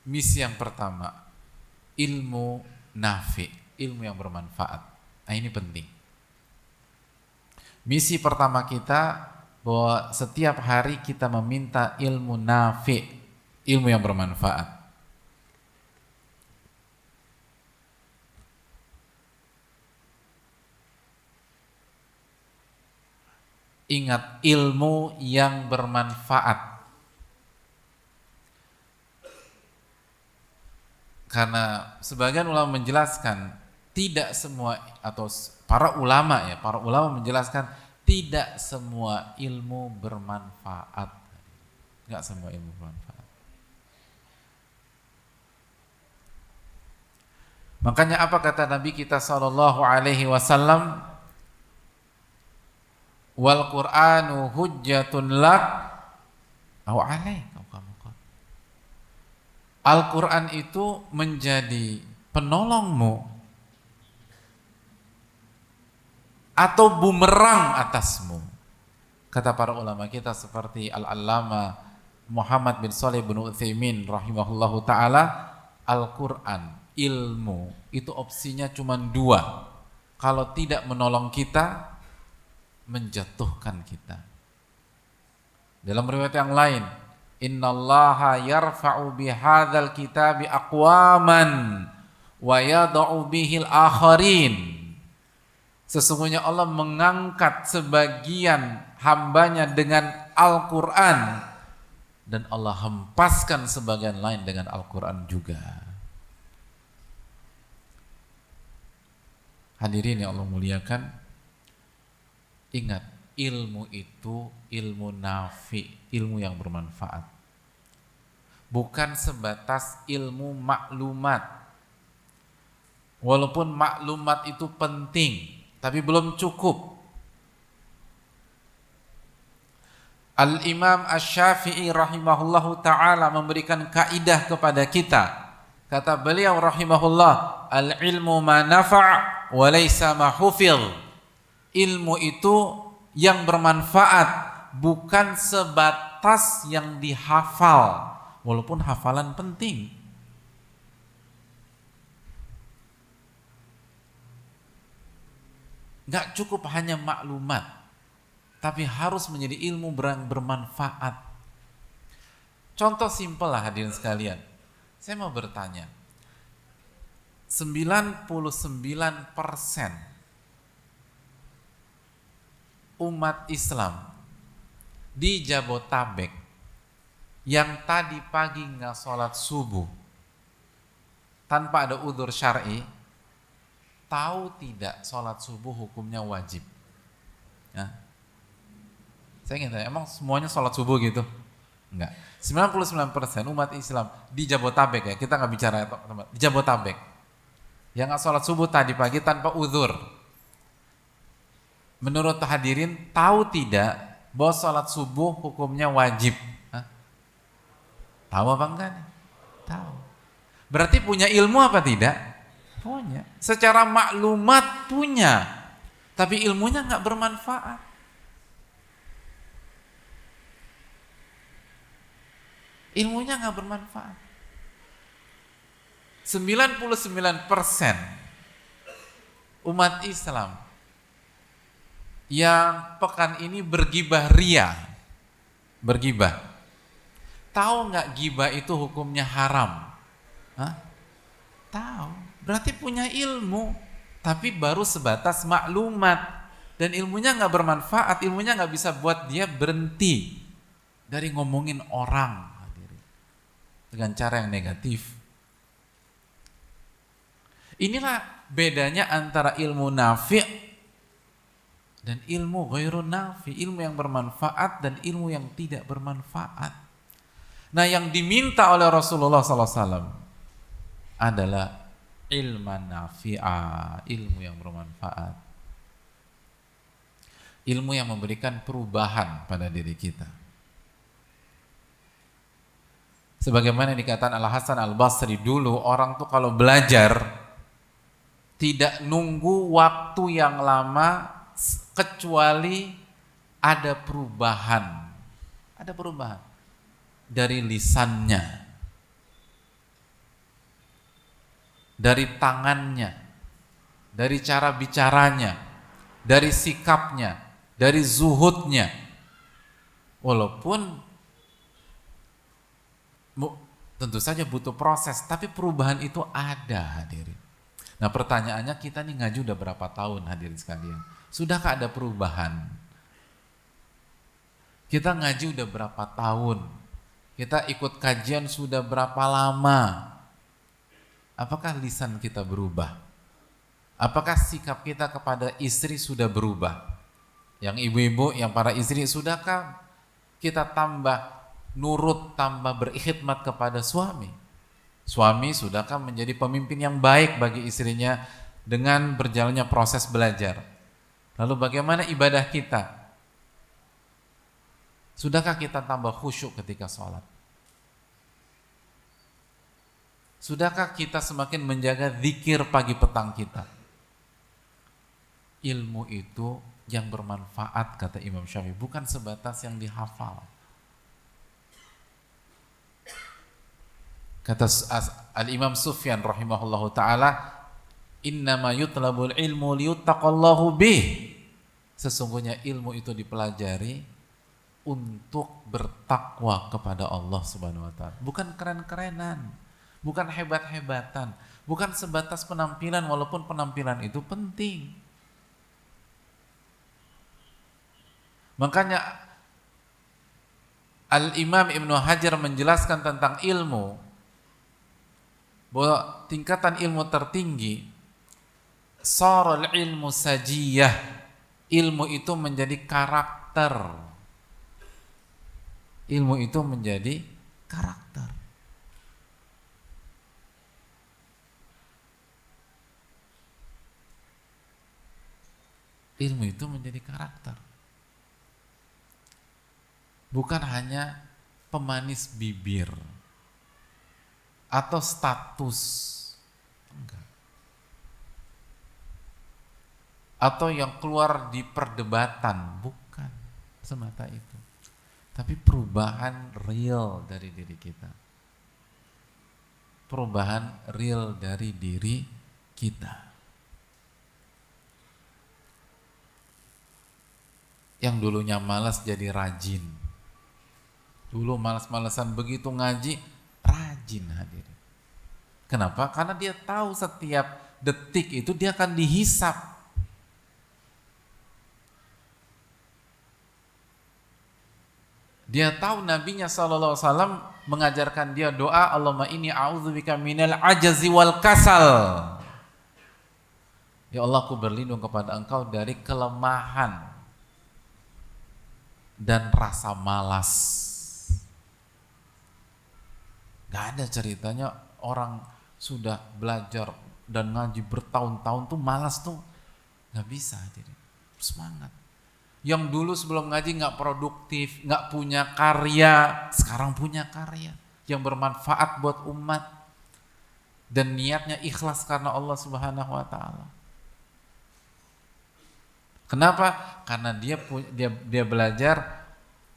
misi yang pertama, ilmu nafi, ilmu yang bermanfaat. Nah, ini penting. Misi pertama kita bahwa setiap hari kita meminta ilmu nafi, ilmu yang bermanfaat. Ingat, ilmu yang bermanfaat. Karena sebagian ulama menjelaskan tidak semua, atau para ulama menjelaskan tidak semua ilmu bermanfaat. Enggak semua ilmu bermanfaat. Makanya apa kata Nabi kita sallallahu alaihi wasallam? Wal Qur'anu hujjatun lak aw alaik. Al-Quran itu menjadi penolongmu atau bumerang atasmu. Kata para ulama kita seperti Al-Allama Muhammad bin Shalih bin Utsaimin rahimahullahu ta'ala, Al-Quran, ilmu, itu opsinya cuma 2. Kalau tidak menolong kita, menjatuhkan kita. Dalam riwayat yang lain, innallaha yarfa'u bihadzal kitabi aqwaman wa yad'u bihil akharin. Sesungguhnya Allah mengangkat sebagian hambanya dengan Al-Quran, dan Allah hempaskan sebagian lain dengan Al-Quran juga. Hadirin yang Allah muliakan, ingat, ilmu itu ilmu nafi, ilmu yang bermanfaat. Bukan sebatas ilmu maklumat. Walaupun maklumat itu penting, tapi belum cukup. Al-Imam Asy-Syafi'i rahimahullahu ta'ala memberikan kaidah kepada kita. Kata beliau rahimahullah, al-ilmu ma nafa' wa laysa ma hufidh. Ilmu itu yang bermanfaat, bukan sebatas yang dihafal, walaupun hafalan penting. Gak cukup hanya maklumat, tapi harus menjadi ilmu bermanfaat. Contoh simpel lah hadirin sekalian. Saya mau bertanya, 99% umat Islam di Jabotabek yang tadi pagi nggak sholat subuh tanpa ada udzur syar'i, tahu tidak sholat subuh hukumnya wajib? Ya. Saya ingin tanya, emang semuanya sholat subuh gitu? Enggak. 99% umat Islam di Jabotabek, ya, kita nggak bicara tempat, di Jabotabek yang nggak sholat subuh tadi pagi tanpa udzur. Menurut hadirin, tahu tidak bahwa sholat subuh hukumnya wajib? Hah? Tahu apa enggak? Tahu. Berarti punya ilmu apa tidak? Punya. Secara maklumat punya, tapi ilmunya nggak bermanfaat. Ilmunya nggak bermanfaat. 99% umat Islam yang pekan ini bergibah ria, bergibah. Tahu nggak gibah itu hukumnya haram? Hah? Tahu. Berarti punya ilmu, tapi baru sebatas maklumat, dan ilmunya nggak bermanfaat, ilmunya nggak bisa buat dia berhenti dari ngomongin orang. dengan cara yang negatif. Inilah bedanya antara ilmu nafi' dan ilmu ghairun nafi', ilmu yang bermanfaat dan ilmu yang tidak bermanfaat. Nah, yang diminta oleh Rasulullah SAW adalah ilman nafi'a, ilmu yang bermanfaat, ilmu yang memberikan perubahan pada diri kita. Sebagaimana dikatakan Al-Hasan Al-Basri, dulu orang tuh kalau belajar tidak nunggu waktu yang lama kecuali ada perubahan. Ada perubahan dari lisannya, dari tangannya, dari cara bicaranya, dari sikapnya, dari zuhudnya. Walaupun tentu saja butuh proses, tapi perubahan itu ada, hadirin. Nah, pertanyaannya, kita nih ngaji udah berapa tahun, hadirin sekalian? Sudahkah ada perubahan? Kita ngaji udah berapa tahun? Kita ikut kajian sudah berapa lama? Apakah lisan kita berubah? Apakah sikap kita kepada istri sudah berubah? Yang ibu-ibu, yang para istri, sudahkah kita tambah nurut, tambah berkhidmat kepada suami? Suami sudahkah menjadi pemimpin yang baik bagi istrinya dengan berjalannya proses belajar? Lalu bagaimana ibadah kita? Sudahkah kita tambah khusyuk ketika sholat? Sudahkah kita semakin menjaga zikir pagi petang kita? Ilmu itu yang bermanfaat, kata Imam Syafi'i, bukan sebatas yang dihafal. Kata Al-Imam Sufyan rahimahullahu ta'ala, innama yutlabul ilmu liyuttaqallahu bih. Sesungguhnya ilmu itu dipelajari untuk bertakwa kepada Allah Subhanahu wa ta'ala. Bukan keren-kerenan, bukan hebat-hebatan, bukan sebatas penampilan, walaupun penampilan itu penting. Makanya Al-Imam Ibnu Hajar menjelaskan tentang ilmu, bahwa tingkatan ilmu tertinggi, saral ilmu sajiyah, ilmu itu menjadi karakter. Ilmu itu menjadi karakter. Ilmu itu menjadi karakter. Bukan hanya pemanis bibir atau status, enggak, atau yang keluar di perdebatan, bukan semata itu, tapi perubahan real dari diri kita, perubahan real dari diri kita. Yang dulunya malas jadi rajin, dulu malas-malasan, begitu ngaji rajin, hadirin. Kenapa? Karena dia tahu setiap detik itu dia akan dihisap. Dia tahu Nabinya SAW mengajarkan dia doa, Allahumma inni a'udzubika minal ajazi wal kasal. Ya Allah, aku berlindung kepada Engkau dari kelemahan dan rasa malas. Gak ada ceritanya orang sudah belajar dan ngaji bertahun-tahun tuh malas tuh, gak bisa. Jadi semangat. Yang dulu sebelum ngaji gak produktif, gak punya karya, sekarang punya karya yang bermanfaat buat umat dan niatnya ikhlas karena Allah Subhanahu wa ta'ala. Kenapa? Karena dia belajar,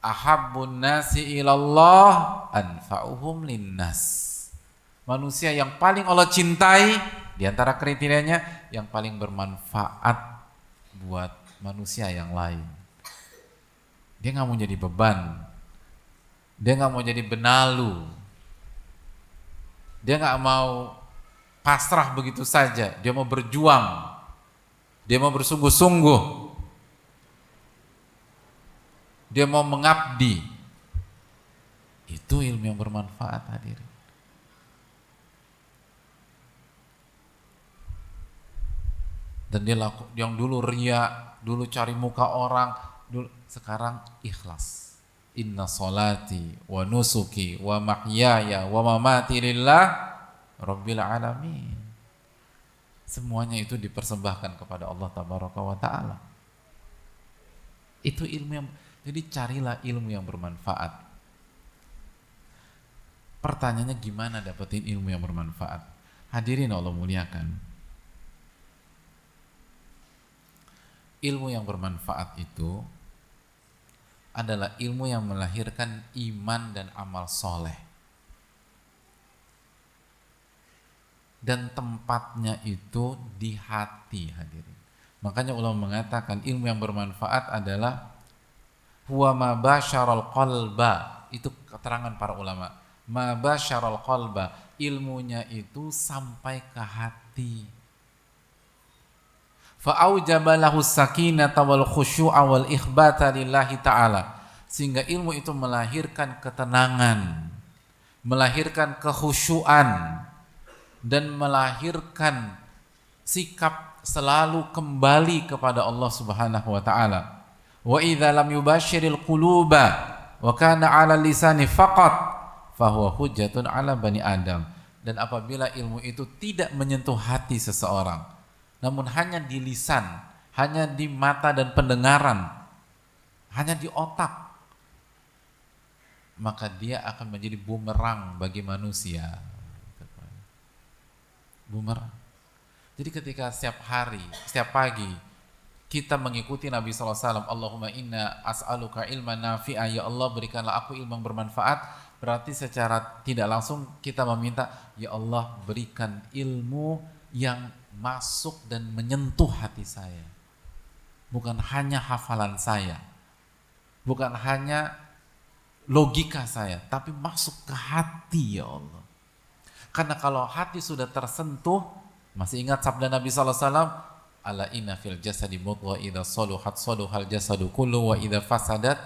ahabbun nasi ilallah anfa'uhum linnas. Manusia yang paling Allah cintai, di antara kriterianya, yang paling bermanfaat buat manusia yang lain. Dia gak mau jadi beban, dia gak mau jadi benalu, dia gak mau pasrah begitu saja, dia mau berjuang, dia mau bersungguh-sungguh, dia mau mengabdi. Itu ilmu yang bermanfaat, hadirin. Dan dia yang dulu ria, dulu cari muka orang, dulu sekarang ikhlas. Inna salati wa nusuki wa mahyaya wa mamati lillah rabbil alamin. Semuanya itu dipersembahkan kepada Allah tabaraka wa taala. Itu ilmu yang, jadi carilah ilmu yang bermanfaat. Pertanyaannya gimana dapetin ilmu yang bermanfaat? Hadirin Allah muliakan. Ilmu yang bermanfaat itu adalah ilmu yang melahirkan iman dan amal soleh. Dan tempatnya itu di hati, hadirin. Makanya ulama mengatakan ilmu yang bermanfaat adalah huwa ma basyaral qalba. Itu keterangan para ulama. Ma basyaral qalba, ilmunya itu sampai ke hati. Fa aujaba lahu sakinata wal khusyu'a wal ikhbata lillahi ta'ala. Sehingga ilmu itu melahirkan ketenangan, melahirkan kekhusyuan, dan melahirkan sikap selalu kembali kepada Allah Subhanahu wa taala. Wa idza lam yubashiril quluba wa kana 'ala lisani faqat fa huwa hujjatun 'ala bani Adam. Dan apabila ilmu itu tidak menyentuh hati seseorang, namun hanya di lisan, hanya di mata dan pendengaran, hanya di otak, maka dia akan menjadi bumerang bagi manusia. Bumerang. Jadi ketika setiap hari, setiap pagi kita mengikuti Nabi SAW, Allahumma inna as'aluka ilman nafi'a, ya Allah berikanlah aku ilmu yang bermanfaat, berarti secara tidak langsung kita meminta, ya Allah berikan ilmu yang masuk dan menyentuh hati saya. Bukan hanya hafalan saya, bukan hanya logika saya, tapi masuk ke hati, ya Allah. Karena kalau hati sudah tersentuh, masih ingat sabda Nabi SAW, ala inna fil jasadi mudghah idza saluhat saluhal jasadu kullu wa idza fasadat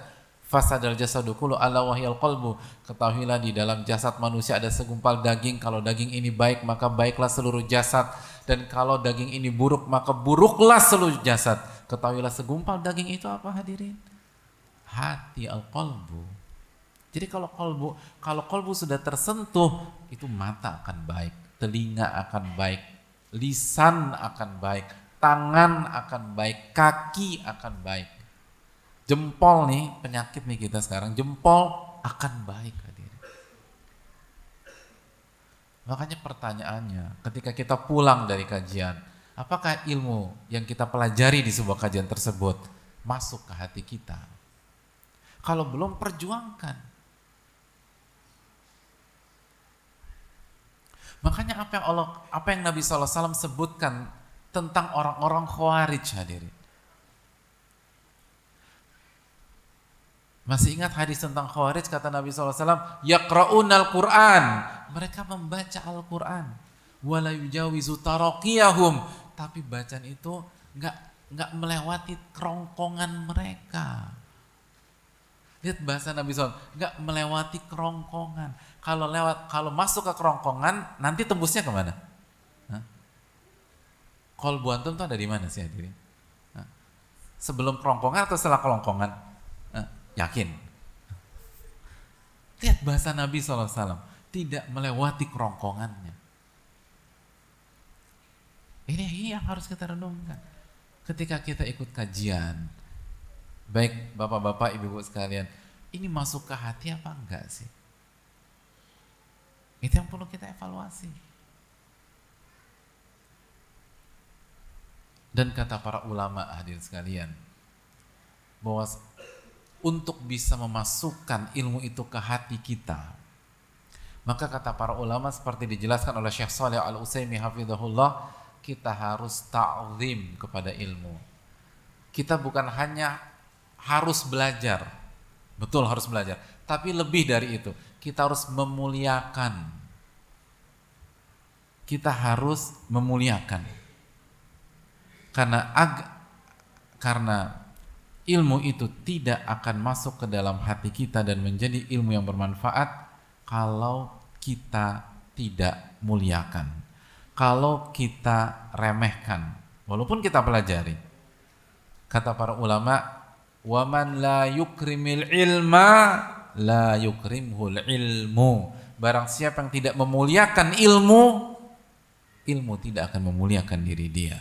fasadal jasadu kullu ala wahyal qalbu. Ketahuilah di dalam jasad manusia ada segumpal daging, kalau daging ini baik maka baiklah seluruh jasad, dan kalau daging ini buruk maka buruklah seluruh jasad. Ketahuilah segumpal daging itu apa, hadirin? Hati, al-qalbu. Jadi kalau kolbu sudah tersentuh, itu mata akan baik, telinga akan baik, lisan akan baik, tangan akan baik, kaki akan baik. Jempol nih, penyakit nih kita sekarang, jempol akan baik, hadirin. Makanya pertanyaannya, ketika kita pulang dari kajian, apakah ilmu yang kita pelajari di sebuah kajian tersebut masuk ke hati kita? Kalau belum, perjuangkan. Makanya apa yang Nabi SAW sebutkan tentang orang-orang Khawarij, hadirin. Masih ingat hadis tentang Khawarij, kata Nabi SAW, yaqra'unal Qur'an, mereka membaca Al-Quran, wala yujawizu taraqiyahum, tapi bacaan itu nggak melewati kerongkongan mereka. Lihat bahasa Nabi SAW, nggak melewati kerongkongan. Kalau masuk ke kerongkongan, nanti tembusnya kemana? Qalbu antum tuh ada di mana sih, hadirin? Sebelum kerongkongan atau setelah kerongkongan? Yakin? Lihat bahasa Nabi SAW, tidak melewati kerongkongannya. Ini yang harus kita renungkan. Ketika kita ikut kajian, baik bapak-bapak, ibu-ibu sekalian, ini masuk ke hati apa enggak sih? Itu yang perlu kita evaluasi. Dan kata para ulama, hadirin sekalian, bahwa untuk bisa memasukkan ilmu itu ke hati kita, maka kata para ulama seperti dijelaskan oleh Syekh Shalih Al-Utsaimin hafizahullah, kita harus ta'zim kepada ilmu. Kita bukan hanya harus belajar, betul harus belajar, tapi lebih dari itu, kita harus memuliakan. Kita harus memuliakan. Karena ilmu itu tidak akan masuk ke dalam hati kita dan menjadi ilmu yang bermanfaat kalau kita tidak muliakan, kalau kita remehkan, walaupun kita pelajari. Kata para ulama, waman la yukrimil ilma la yukrimhul ilmu. Barang siapa yang tidak memuliakan ilmu, ilmu tidak akan memuliakan diri dia.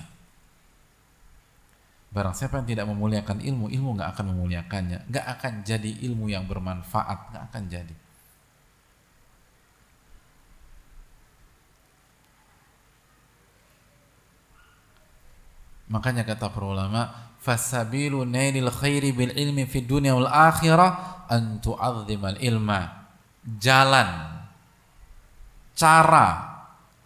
Barang siapa yang tidak memuliakan ilmu, ilmu gak akan memuliakannya. Gak akan jadi ilmu yang bermanfaat, gak akan jadi. Makanya kata para ulama, fasabilu nailil khairi bil ilmi fid dunya wal akhirah an tu'azzimal ilma. Jalan, cara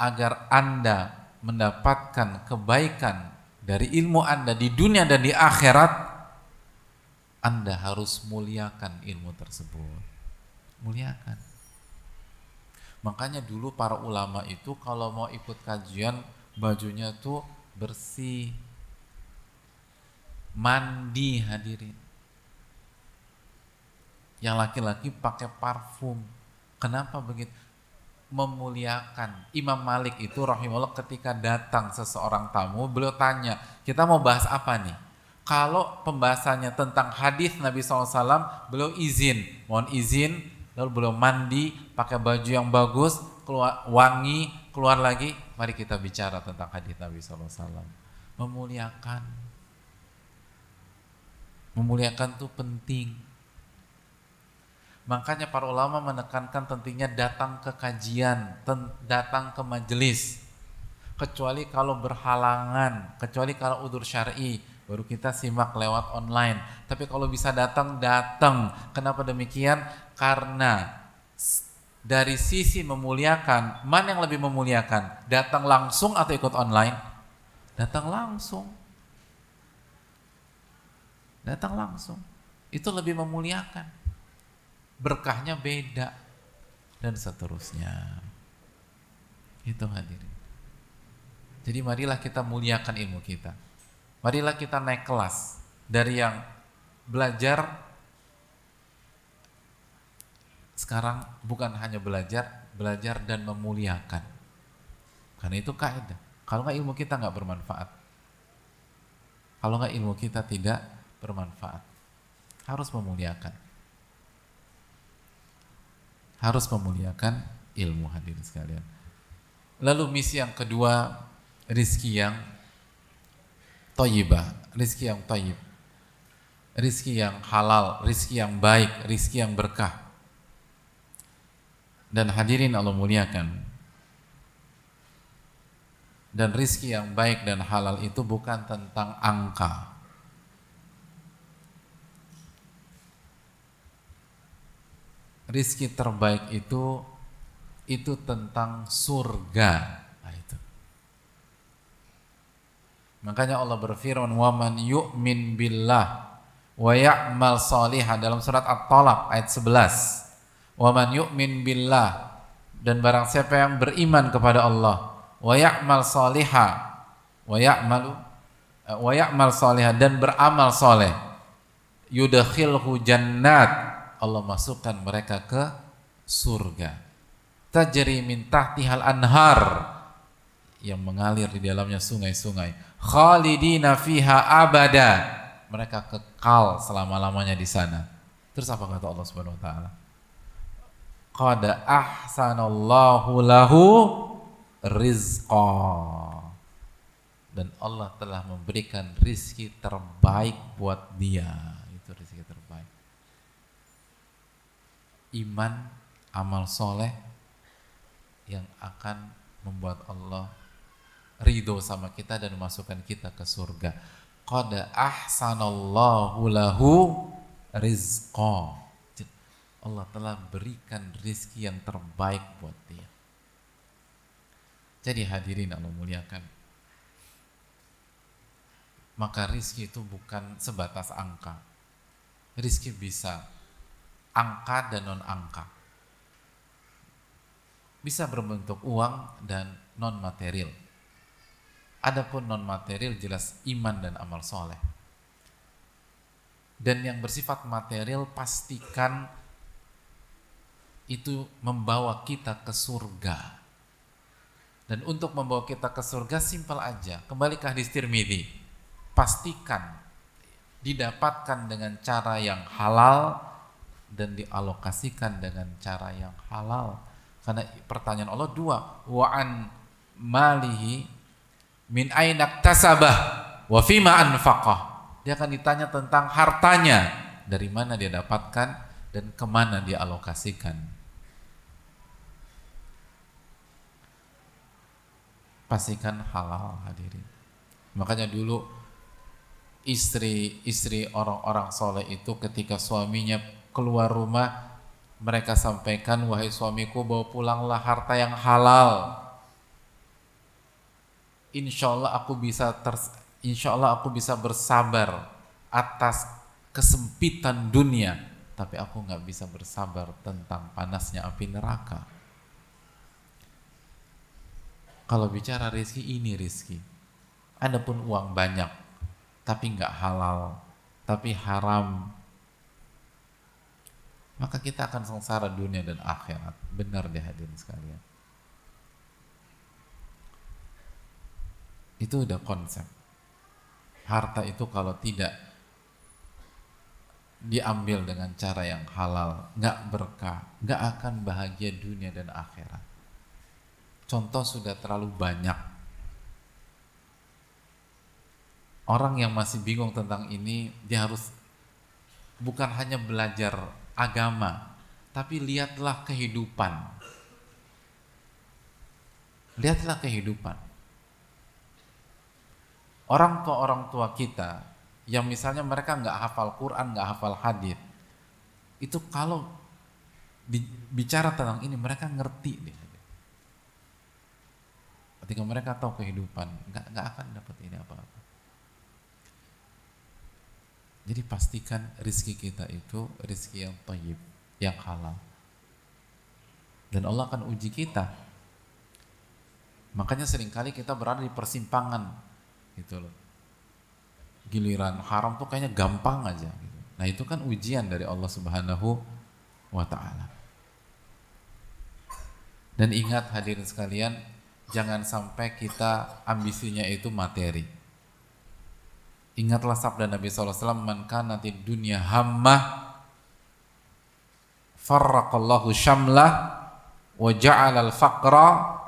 agar Anda mendapatkan kebaikan dari ilmu Anda di dunia dan di akhirat, Anda harus muliakan ilmu tersebut. Muliakan. Makanya dulu para ulama itu kalau mau ikut kajian, bajunya tuh bersih, mandi hadirin. Yang laki-laki pakai parfum. Kenapa begitu? Memuliakan. Imam Malik itu rahimahullah ketika datang seseorang tamu, beliau tanya, kita mau bahas apa nih? Kalau pembahasannya tentang hadis Nabi SAW, beliau izin, mohon izin, lalu beliau mandi, pakai baju yang bagus, keluar wangi, keluar lagi, mari kita bicara tentang hadis Nabi SAW. Memuliakan. Memuliakan itu penting. Makanya para ulama menekankan pentingnya datang ke kajian, datang ke majelis. Kecuali kalau berhalangan, kecuali kalau udzur syar'i, baru kita simak lewat online. Tapi kalau bisa datang, datang. Kenapa demikian? Karena dari sisi memuliakan, mana yang lebih memuliakan? Datang langsung atau ikut online? Datang langsung. Datang langsung. Itu lebih memuliakan. Berkahnya beda dan seterusnya. Itu hadirin. Jadi marilah kita muliakan ilmu kita. Marilah kita naik kelas dari yang belajar sekarang bukan hanya belajar dan memuliakan. Karena itu kaidah. Kalau nggak ilmu kita nggak bermanfaat. Kalau nggak ilmu kita tidak bermanfaat. Harus memuliakan. Harus memuliakan ilmu hadirin sekalian. Lalu misi yang kedua, rizki yang thayyibah, rizki yang thayyib, rizki yang halal, rizki yang baik, rizki yang berkah. Dan hadirin Allah muliakan. Dan rizki yang baik dan halal itu bukan tentang angka. Rizki terbaik itu tentang surga. Nah, itu. Makanya Allah berfirman, "Waman yu'min billah wa ya'mal shalihan" dalam surat At-Talaq ayat 11. "Waman yu'min billah" dan barang siapa yang beriman kepada Allah, wa ya'mal shalihan, wa ya'mal shalihan dan beramal saleh, yudkhilhu jannat, Allah masukkan mereka ke surga. Tajri min tahtihal anhar, yang mengalir di dalamnya sungai-sungai. Khalidina fiha abada, mereka kekal selama-lamanya di sana. Terus apa kata Allah Subhanahu wa taala? Qad ahsanallahu lahu rizqa. Dan Allah telah memberikan rizki terbaik buat dia. Itu rizki terbaik. Iman, amal soleh yang akan membuat Allah ridho sama kita dan memasukkan kita ke surga. Qad ahsanallahu lahu rizqa. Allah telah berikan rizki yang terbaik buat dia. Jadi hadirin Allah muliakan. Maka rizki itu bukan sebatas angka. Rizki bisa angka dan non-angka. Bisa berbentuk uang dan non-material. Adapun non-material jelas iman dan amal soleh. Dan yang bersifat material pastikan itu membawa kita ke surga. Dan untuk membawa kita ke surga simpel aja. Kembali ke hadis Tirmidzi. Pastikan didapatkan dengan cara yang halal dan dialokasikan dengan cara yang halal. Karena pertanyaan Allah dua, wa an malihi min aina tasabah wa fima anfaqah. Dia akan ditanya tentang hartanya, dari mana dia dapatkan dan kemana dia alokasikan. Pastikan halal, hadirin. Makanya dulu istri orang-orang soleh itu ketika suaminya keluar rumah, mereka sampaikan, wahai suamiku, bawa pulanglah harta yang halal. Insya Allah aku bisa bersabar atas kesempitan dunia, tapi aku nggak bisa bersabar tentang panasnya api neraka. Kalau bicara rezeki, ini rezeki. Adapun uang banyak, tapi nggak halal, tapi haram, maka kita akan sengsara dunia dan akhirat. Benar deh hadirin sekalian. Itu udah konsep. Harta itu kalau tidak diambil dengan cara yang halal, nggak berkah, nggak akan bahagia dunia dan akhirat. Contoh sudah terlalu banyak. Orang yang masih bingung tentang ini, dia harus bukan hanya belajar agama, tapi lihatlah kehidupan. Lihatlah kehidupan. Orang tua kita yang misalnya mereka nggak hafal Quran, nggak hafal hadits, itu kalau bicara tentang ini mereka ngerti deh. Ketika mereka tahu kehidupan, nggak akan dapat ini apa-apa. Jadi pastikan rezeki kita itu rezeki yang thayyib, yang halal. Dan Allah akan uji kita. Makanya seringkali kita berada di persimpangan gitu loh. Giliran haram tuh kayaknya gampang aja gitu. Nah itu kan ujian dari Allah Subhanahu wa ta'ala. Dan ingat hadirin sekalian, jangan sampai kita ambisinya itu materi. Ingatlah sabda Nabi SAW, man kanatid dunya hammah farraqallahu syamlah wa ja'alal faqra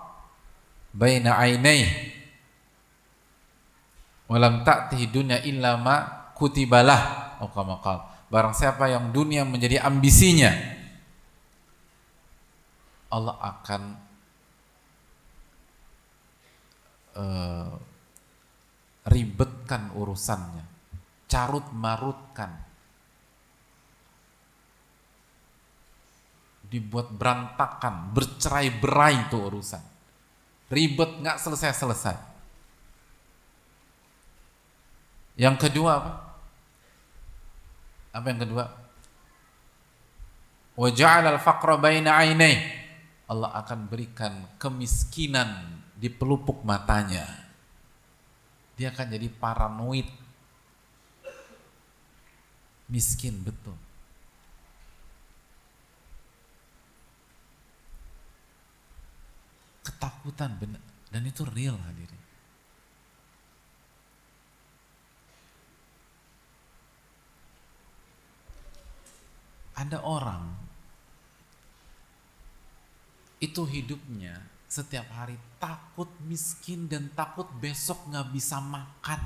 baina ainaihi walam ta'tihi dunya illa ma kutibalah. Barang siapa yang dunia menjadi ambisinya, Allah akan ribetkan urusannya, carut marutkan, dibuat berantakan, bercerai-berai itu urusan, ribet nggak selesai-selesai. Yang kedua apa? Apa yang kedua? Wa ja'alal faqra baina ainai. Allah akan berikan kemiskinan di pelupuk matanya. Dia akan jadi paranoid. Miskin betul. Ketakutan benar, dan itu real hadirin. Ada orang itu hidupnya setiap hari takut miskin dan takut besok nggak bisa makan,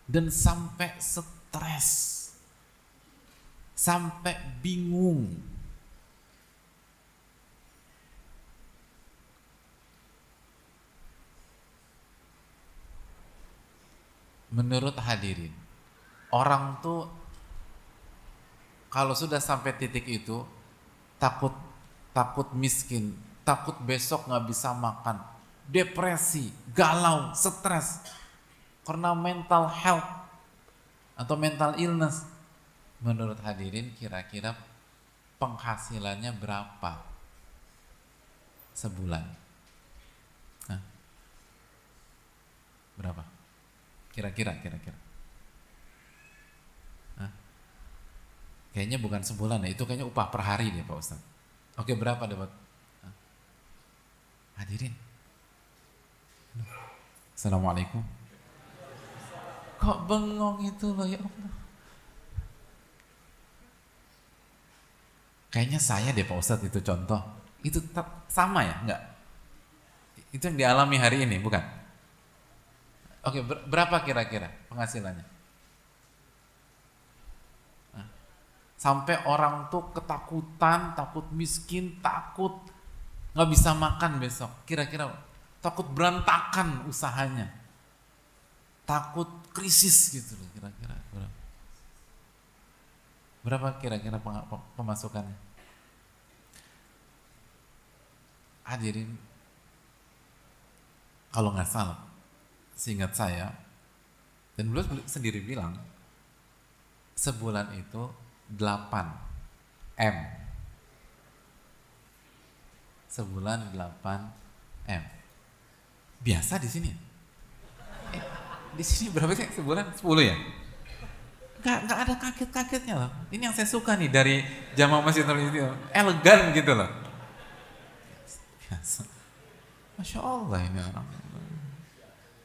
dan sampai stres, sampai bingung. Menurut hadirin, orang tuh kalau sudah sampai titik itu, takut miskin, takut besok nggak bisa makan, depresi, galau, stres, karena mental health atau mental illness. Menurut hadirin, kira-kira penghasilannya berapa sebulan? Hah? Berapa? Kira-kira. Kayaknya bukan sebulan ya, itu kayaknya upah per hari deh Pak Ustadz. Oke, berapa dapat? Hadirin, Assalamualaikum. Kok bengong itu loh, ya Allah. Kayaknya saya deh Pak Ustadz itu contoh. Itu sama ya? Enggak? Itu yang dialami hari ini, bukan? Oke, berapa kira-kira penghasilannya? Sampai orang tuh ketakutan, takut miskin, takut nggak bisa makan besok. Kira-kira takut berantakan usahanya, takut krisis gitu loh. Kira-kira berapa kira-kira pemasukannya? Hadirin, kalau nggak salah, seingat saya, dan beliau sendiri bilang, sebulan itu 8 M. Sebulan 8 M. Biasa di sini. Di sini berapa sih sebulan? 10 ya? Nggak ada kaget-kagetnya loh. Ini yang saya suka nih dari jamaah Masjid Nurul itu. Elegan gitu loh. Biasa. Masya Allah ini orang.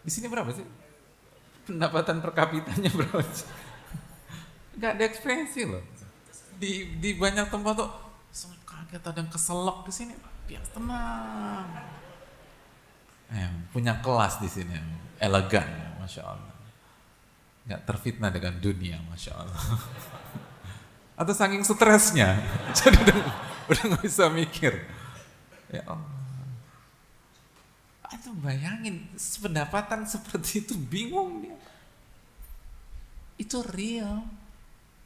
Di sini berapa sih? Pendapatan per kapitanya berapa sih? Nggak ada ekspresi loh. Di banyak tempat tuh kaget, ada yang keselak. Di sini biasa tenang. Punya kelas di sini, elegan, masya Allah. Nggak terfitnah dengan dunia, masya Allah. Atau saking stresnya, jadi udah nggak bisa mikir. Ya Allah. Itu bayangin pendapatan seperti itu, bingung dia. Itu real.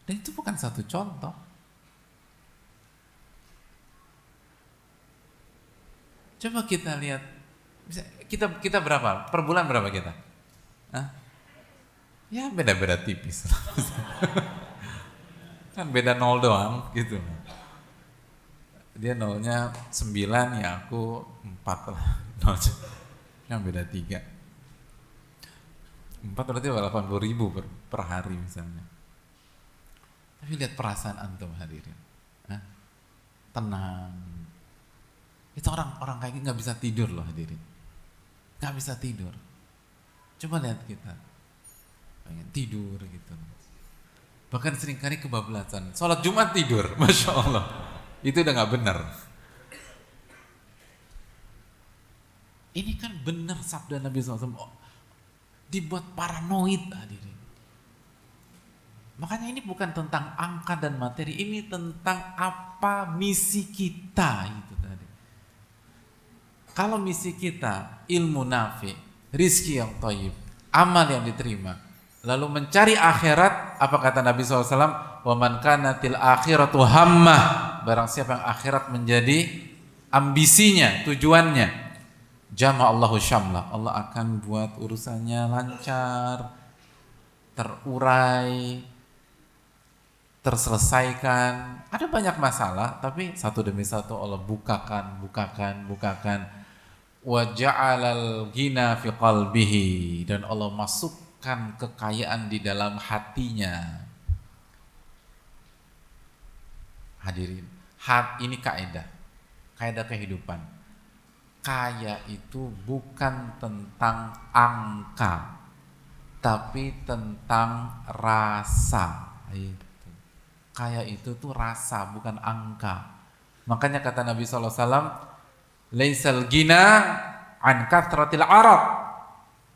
Dan itu bukan satu contoh. Coba kita lihat, kita berapa? Per bulan berapa kita? Hah? Ya beda-beda tipis. Kan beda 0 doang gitu. Dia 0-nya 9, ya aku 4 lah. 0 yang beda 3. 4 berarti 80.000 per hari misalnya. Tapi lihat perasaan antum hadirin, tenang. Itu orang kayak gini nggak bisa tidur loh hadirin, nggak bisa tidur. Coba lihat kita, pengen tidur gitu. Bahkan seringkali kebablasan. Sholat Jumat tidur, masya Allah, itu udah nggak benar. Ini kan benar sabda Nabi SAW, dibuat paranoid hadirin. Makanya ini bukan tentang angka dan materi, ini tentang apa misi kita itu tadi. Kalau misi kita ilmu nafi, rizki yang thayyib, amal yang diterima, lalu mencari akhirat, apa kata Nabi SAW? Wa man kanatil akhiratu hammah, barang siapa yang akhirat menjadi ambisinya, tujuannya, jama'allahu syamlah, Allah akan buat urusannya lancar, terurai, terselesaikan. Ada banyak masalah, tapi satu demi satu Allah bukakan. Wa ja'alal ghina fi qalbihi, dan Allah masukkan kekayaan di dalam hatinya. Hadirin, ini kaidah kehidupan. Kaya itu bukan tentang angka, tapi tentang rasa. Kaya itu tuh rasa, bukan angka. Makanya kata Nabi SAW, laisal gina an kathratil arad.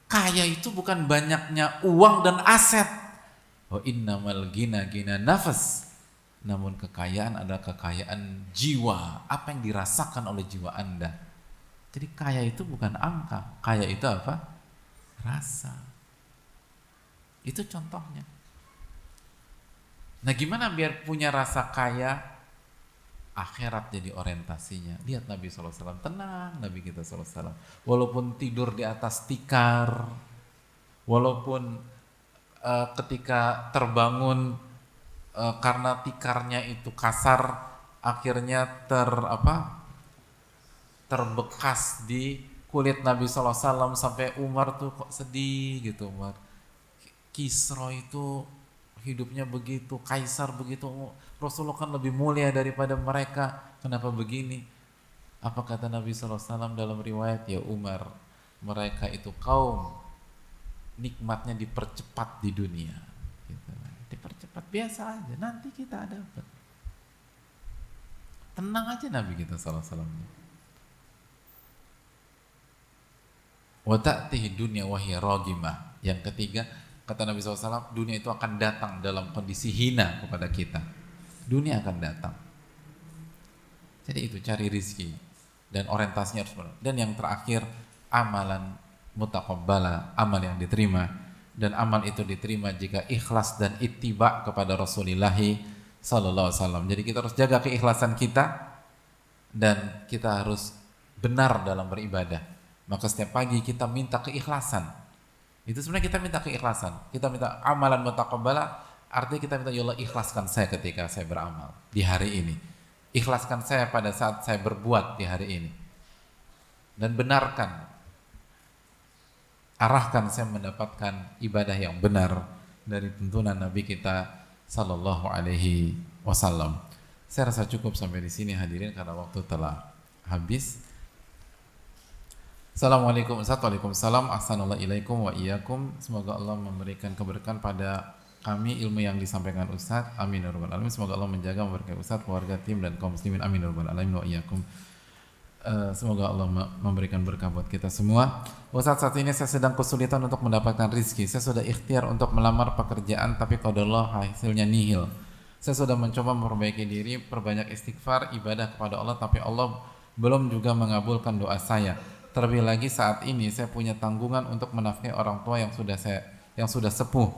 Kaya itu bukan banyaknya uang dan aset. Wa innamal gina nafas. Namun kekayaan adalah kekayaan jiwa, apa yang dirasakan oleh jiwa Anda. Jadi kaya itu bukan angka, kaya itu apa? Rasa. Itu contohnya. Nah, gimana biar punya rasa kaya? Akhirat jadi orientasinya. Lihat Nabi SAW, tenang Nabi kita SAW. Walaupun tidur di atas tikar, walaupun ketika terbangun karena tikarnya itu kasar, akhirnya terbekas di kulit Nabi SAW, sampai Umar tuh kok sedih gitu. Umar, Kisra itu hidupnya begitu, Kaisar begitu, Rasulullah kan lebih mulia daripada mereka, kenapa begini? Apa kata Nabi SAW dalam riwayat, ya Umar, mereka itu kaum nikmatnya dipercepat di dunia, gitu. Dipercepat, biasa aja, nanti kita dapat. Tenang aja Nabi kita SAW. Wa ta'tihi dunya wa hiya ragimah. Yang ketiga, kata Nabi SAW, dunia itu akan datang dalam kondisi hina kepada kita. Dunia akan datang. Jadi itu, cari rizki dan orientasinya harus benar. Dan yang terakhir, amalan mutaqabbala, amal yang diterima, dan amal itu diterima jika ikhlas dan ittiba kepada Rasulullah sallallahu alaihi wasallam. Jadi kita harus jaga keikhlasan kita dan kita harus benar dalam beribadah. Maka setiap pagi kita minta keikhlasan. Itu sebenarnya kita minta keikhlasan. Kita minta amalan mutaqabbala, artinya kita minta, ya Allah, ikhlaskan saya ketika saya beramal di hari ini. Ikhlaskan saya pada saat saya berbuat di hari ini. Dan benarkan, arahkan saya mendapatkan ibadah yang benar dari tuntunan Nabi kita sallallahu alaihi wasallam. Saya rasa cukup sampai di sini hadirin karena waktu telah habis. Assalamualaikum, Waalaikumsalam, Assalamualaikum wa iyyakum. Semoga Allah memberikan keberkahan pada kami ilmu yang disampaikan Ustaz. Amin ya rabbal alamin. Semoga Allah menjaga, memberkahi Ustaz, keluarga, tim dan kaum muslimin. Amin ya rabbal alamin wa iyyakum. Semoga Allah memberikan berkah buat kita semua. Ustaz, saat ini saya sedang kesulitan untuk mendapatkan rizki. Saya sudah ikhtiar untuk melamar pekerjaan, tapi qadarullah hasilnya nihil. Saya sudah mencoba memperbaiki diri, perbanyak istighfar, ibadah kepada Allah, tapi Allah belum juga mengabulkan doa saya. Terlebih lagi saat ini saya punya tanggungan untuk menafkahi orang tua yang sudah sepuh.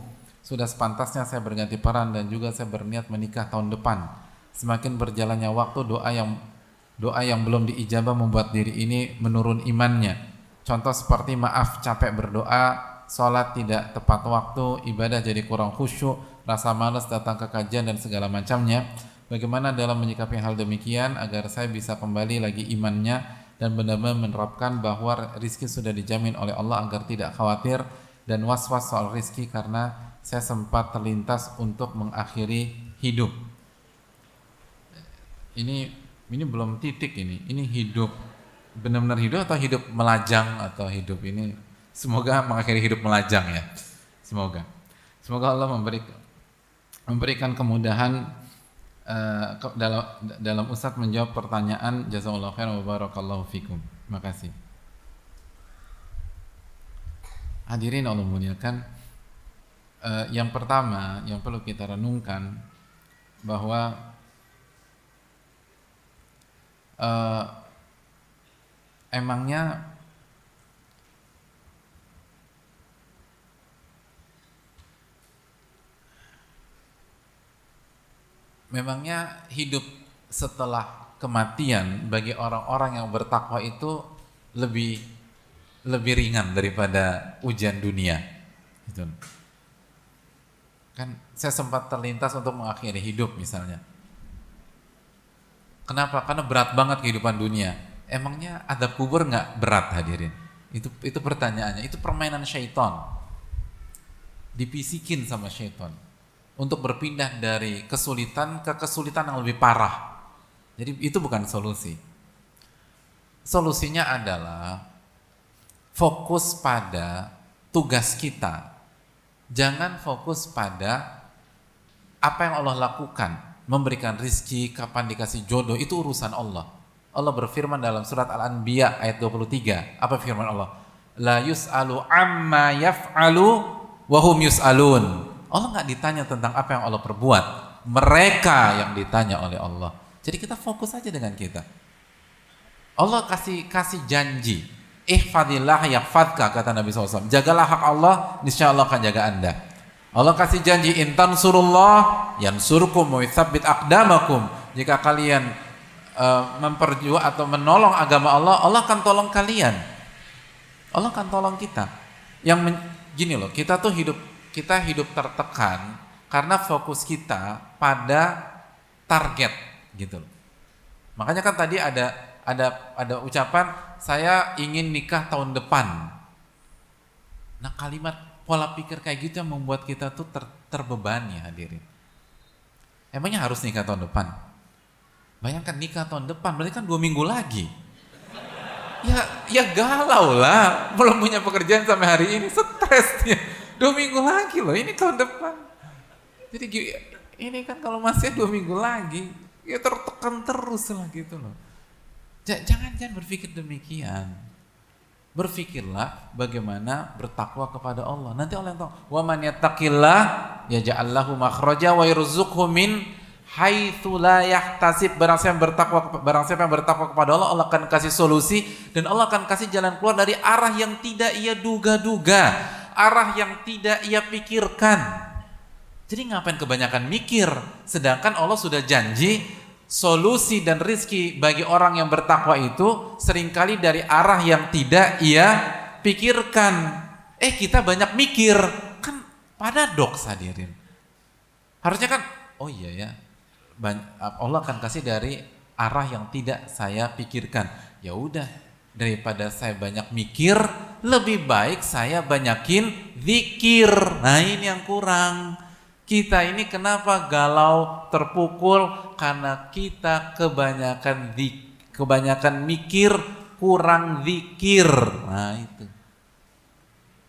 Sudah sepantasnya saya berganti peran dan juga saya berniat menikah tahun depan. Semakin berjalannya waktu, doa yang belum diijabah membuat diri ini menurun imannya. Contoh seperti maaf capek berdoa, sholat tidak tepat waktu, ibadah jadi kurang khusyuk, rasa malas datang ke kajian dan segala macamnya. Bagaimana dalam menyikapi hal demikian agar saya bisa kembali lagi imannya dan benar-benar menerapkan bahwa rizki sudah dijamin oleh Allah agar tidak khawatir dan was-was soal rizki karena saya sempat terlintas untuk mengakhiri hidup. Ini belum titik ini hidup benar-benar hidup atau hidup melajang atau hidup ini, semoga mengakhiri hidup melajang ya. Semoga Allah memberikan kemudahan dalam Ustadz menjawab pertanyaan. Jazakallahu khairan wa barakallahu fikum. Terima kasih. Hadirin Allah muliakan, yang pertama yang perlu kita renungkan bahwa memangnya hidup setelah kematian bagi orang-orang yang bertakwa itu lebih ringan daripada ujian dunia. Gitu. Kan saya sempat terlintas untuk mengakhiri hidup misalnya. Kenapa? Karena berat banget kehidupan dunia. Emangnya adab kubur nggak berat hadirin? Itu pertanyaannya. Itu permainan syaitan. Dipisikin sama syaitan untuk berpindah dari kesulitan ke kesulitan yang lebih parah. Jadi itu bukan solusi. Solusinya adalah fokus pada tugas kita. Jangan fokus pada apa yang Allah lakukan. Memberikan rizki, kapan dikasih jodoh, itu urusan Allah. Allah berfirman dalam surat Al-Anbiya ayat 23. Apa firman Allah? La yus'alu amma yaf'alu wa hum yus'alun. Allah nggak ditanya tentang apa yang Allah perbuat, mereka yang ditanya oleh Allah. Jadi kita fokus aja dengan kita. Allah kasih janji, ihfadillah yahfadka, kata Nabi SAW. Jagalah hak Allah, niscaya Allah akan jaga anda. Allah kasih janji, intan surullah yansurkum wa yutsabbit aqdamakum. Jika kalian memperjuang atau menolong agama Allah, Allah akan tolong kalian. Allah akan tolong kita. Gini loh, kita hidup tertekan karena fokus kita pada target gitu loh. Makanya kan tadi ada ucapan saya ingin nikah tahun depan. Nah, kalimat pola pikir kayak gitu yang membuat kita tuh terbebani hadirin. Emangnya harus nikah tahun depan? Bayangkan nikah tahun depan berarti kan 2 minggu lagi. Ya galau lah, belum punya pekerjaan sampai hari ini, stres dia. 2 minggu lagi loh, ini tahun depan. Jadi ini kan kalau masih 2 minggu lagi, ya tertekan terus lah gitu loh. Jangan berpikir demikian. Berpikirlah bagaimana bertakwa kepada Allah. Nanti Allah yang tahu. Wa man yattaqillah yaj'al lahu makhraja wa yarzuqhu min haitsu la yahtasib. Barang siapa yang bertakwa kepada Allah, Allah akan kasih solusi dan Allah akan kasih jalan keluar dari arah yang tidak ia duga-duga, arah yang tidak ia pikirkan. Jadi ngapain kebanyakan mikir, sedangkan Allah sudah janji solusi dan rizki bagi orang yang bertakwa itu seringkali dari arah yang tidak ia pikirkan. Kita banyak mikir, kan paradoks hadirin. Harusnya kan, oh iya ya, Allah akan kasih dari arah yang tidak saya pikirkan. Ya udah, daripada saya banyak mikir, lebih baik saya banyakin zikir. Nah ini yang kurang. Kita ini kenapa galau, terpukul? Karena kita kebanyakan mikir, kurang zikir. Nah itu.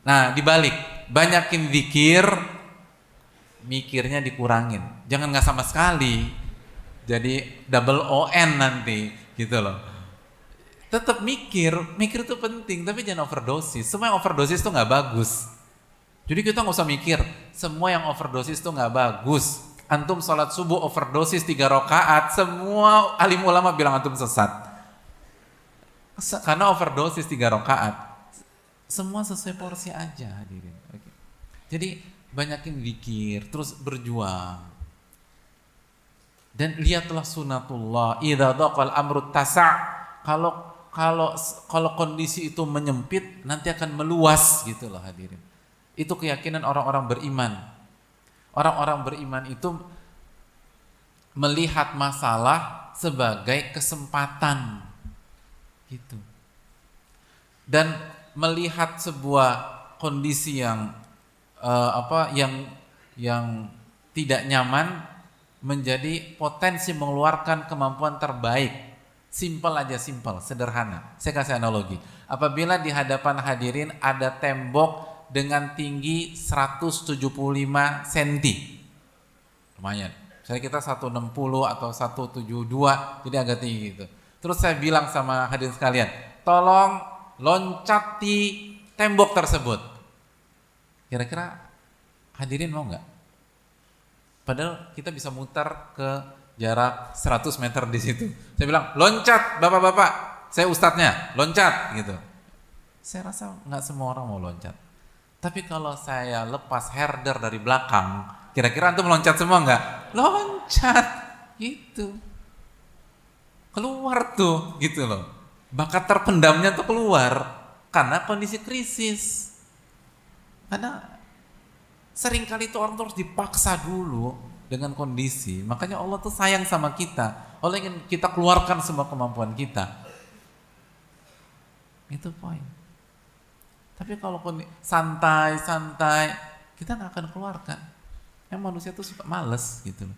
Nah dibalik, banyakin zikir, mikirnya dikurangin. Jangan nggak sama sekali, jadi double ON nanti, gitu loh. Tetap mikir itu penting, tapi jangan overdosis. Semua yang overdosis itu nggak bagus. Jadi kita nggak usah mikir, semua yang overdosis itu nggak bagus. Antum sholat subuh overdosis 3 rakaat, semua alim ulama bilang antum sesat. Karena overdosis 3 rakaat. Semua sesuai porsi aja hadirin. Oke. Jadi banyakin zikir, terus berjuang. Dan lihatlah sunatullah, idza dhaqal amru tasa'. Kalau kondisi itu menyempit, nanti akan meluas gitu loh hadirin. Itu keyakinan orang-orang beriman. Orang-orang beriman itu melihat masalah sebagai kesempatan gitu. Dan melihat sebuah kondisi yang yang tidak nyaman menjadi potensi mengeluarkan kemampuan terbaik. Simpel aja, sederhana. Saya kasih analogi. Apabila di hadapan hadirin ada tembok dengan tinggi 175 cm, lumayan. Misalnya kita 160 atau 172, jadi agak tinggi gitu. Terus saya bilang sama hadirin sekalian, tolong loncati tembok tersebut. Kira-kira hadirin mau nggak? Padahal kita bisa mutar ke jarak 100 meter di situ. Saya bilang, loncat bapak-bapak, saya ustadznya, loncat gitu. Saya rasa nggak semua orang mau loncat. Tapi kalau saya lepas herder dari belakang, kira-kira antum loncat semua nggak? Loncat, gitu. Keluar tuh, gitu loh. Bakat terpendamnya tuh keluar karena kondisi krisis. Karena seringkali itu orang terus dipaksa dulu dengan kondisi. Makanya Allah tuh sayang sama kita. Allah ingin kita keluarkan semua kemampuan kita. Itu poin. Tapi kalau santai, kita nggak akan keluarkan. Yang manusia tuh suka males gitu loh.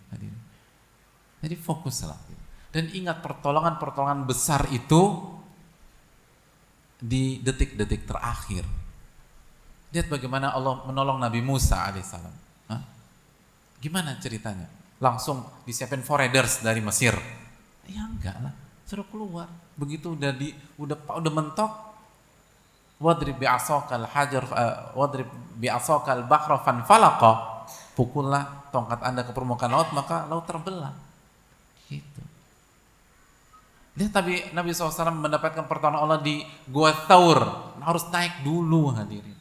Jadi fokuslah. Dan ingat pertolongan besar itu di detik-detik terakhir. Lihat bagaimana Allah menolong Nabi Musa alaihissalam. Gimana ceritanya? Langsung disiapin foreigners dari Mesir? Ya enggak lah, suruh keluar. Begitu udah mentok, wadrib bi'asakal hajar wadrib bi'asakal bahra fanfalaqa, pukullah tongkat Anda ke permukaan laut maka laut terbelah. Gitu. Lihat Nabi SAW mendapatkan pertolongan Allah di Gua Thaur, harus naik dulu hadirin.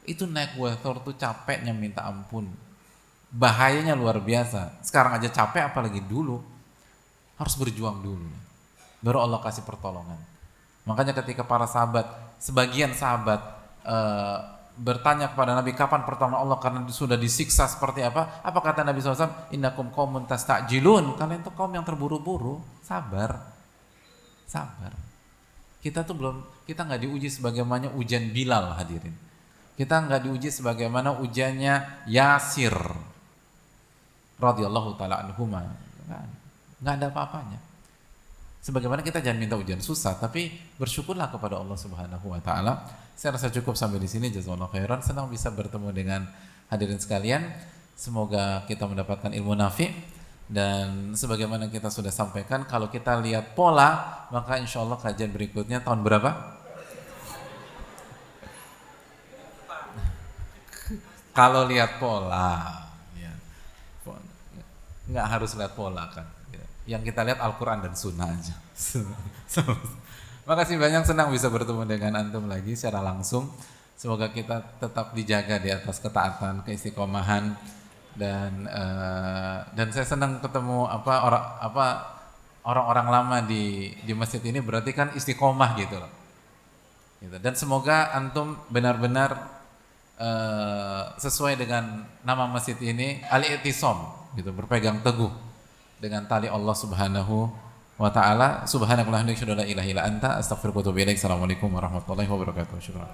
Itu naik Gua Thaur tuh capeknya minta ampun. Bahayanya luar biasa. Sekarang aja capek apalagi dulu. Harus berjuang dulu. Baru Allah kasih pertolongan. Makanya ketika para sahabat, sebagian sahabat bertanya kepada Nabi kapan pertolongan Allah karena sudah disiksa seperti apa? Apa kata Nabi SAW? Innakum qaumun tasta'jilun. Kalian itu kaum yang terburu-buru. Sabar. Kita nggak diuji sebagaimana ujian Bilal hadirin. Kita nggak diuji sebagaimana ujiannya Yasir radhiyallahu taala anhuma. Nggak ada apa-apanya. Sebagaimana kita jangan minta ujian susah, tapi bersyukurlah kepada Allah Subhanahu wa taala. Saya rasa cukup sampai di sini. Jazakallahu khairan. Senang bisa bertemu dengan hadirin sekalian. Semoga kita mendapatkan ilmu nafi, dan sebagaimana kita sudah sampaikan, kalau kita lihat pola, maka insya Allah kajian berikutnya tahun berapa? Kalau lihat pola, ya. Nggak harus lihat pola kan. Yang kita lihat Al-Quran dan Sunnah aja. Makasih banyak, senang bisa bertemu dengan antum lagi secara langsung. Semoga kita tetap dijaga di atas ketaatan, keistiqomahan, dan saya senang ketemu orang-orang lama di masjid ini, berarti kan istiqomah gitu loh. Dan semoga antum benar-benar sesuai dengan nama masjid ini, al-i'tisam, gitu, berpegang teguh dengan tali Allah Subhanahu wa taala. Subhanakallahumma wa bihamdika asyhadu an la ilaha illa anta astaghfiruka wa atubu ilaik. Assalamualaikum warahmatullahi wabarakatuh. Syukran.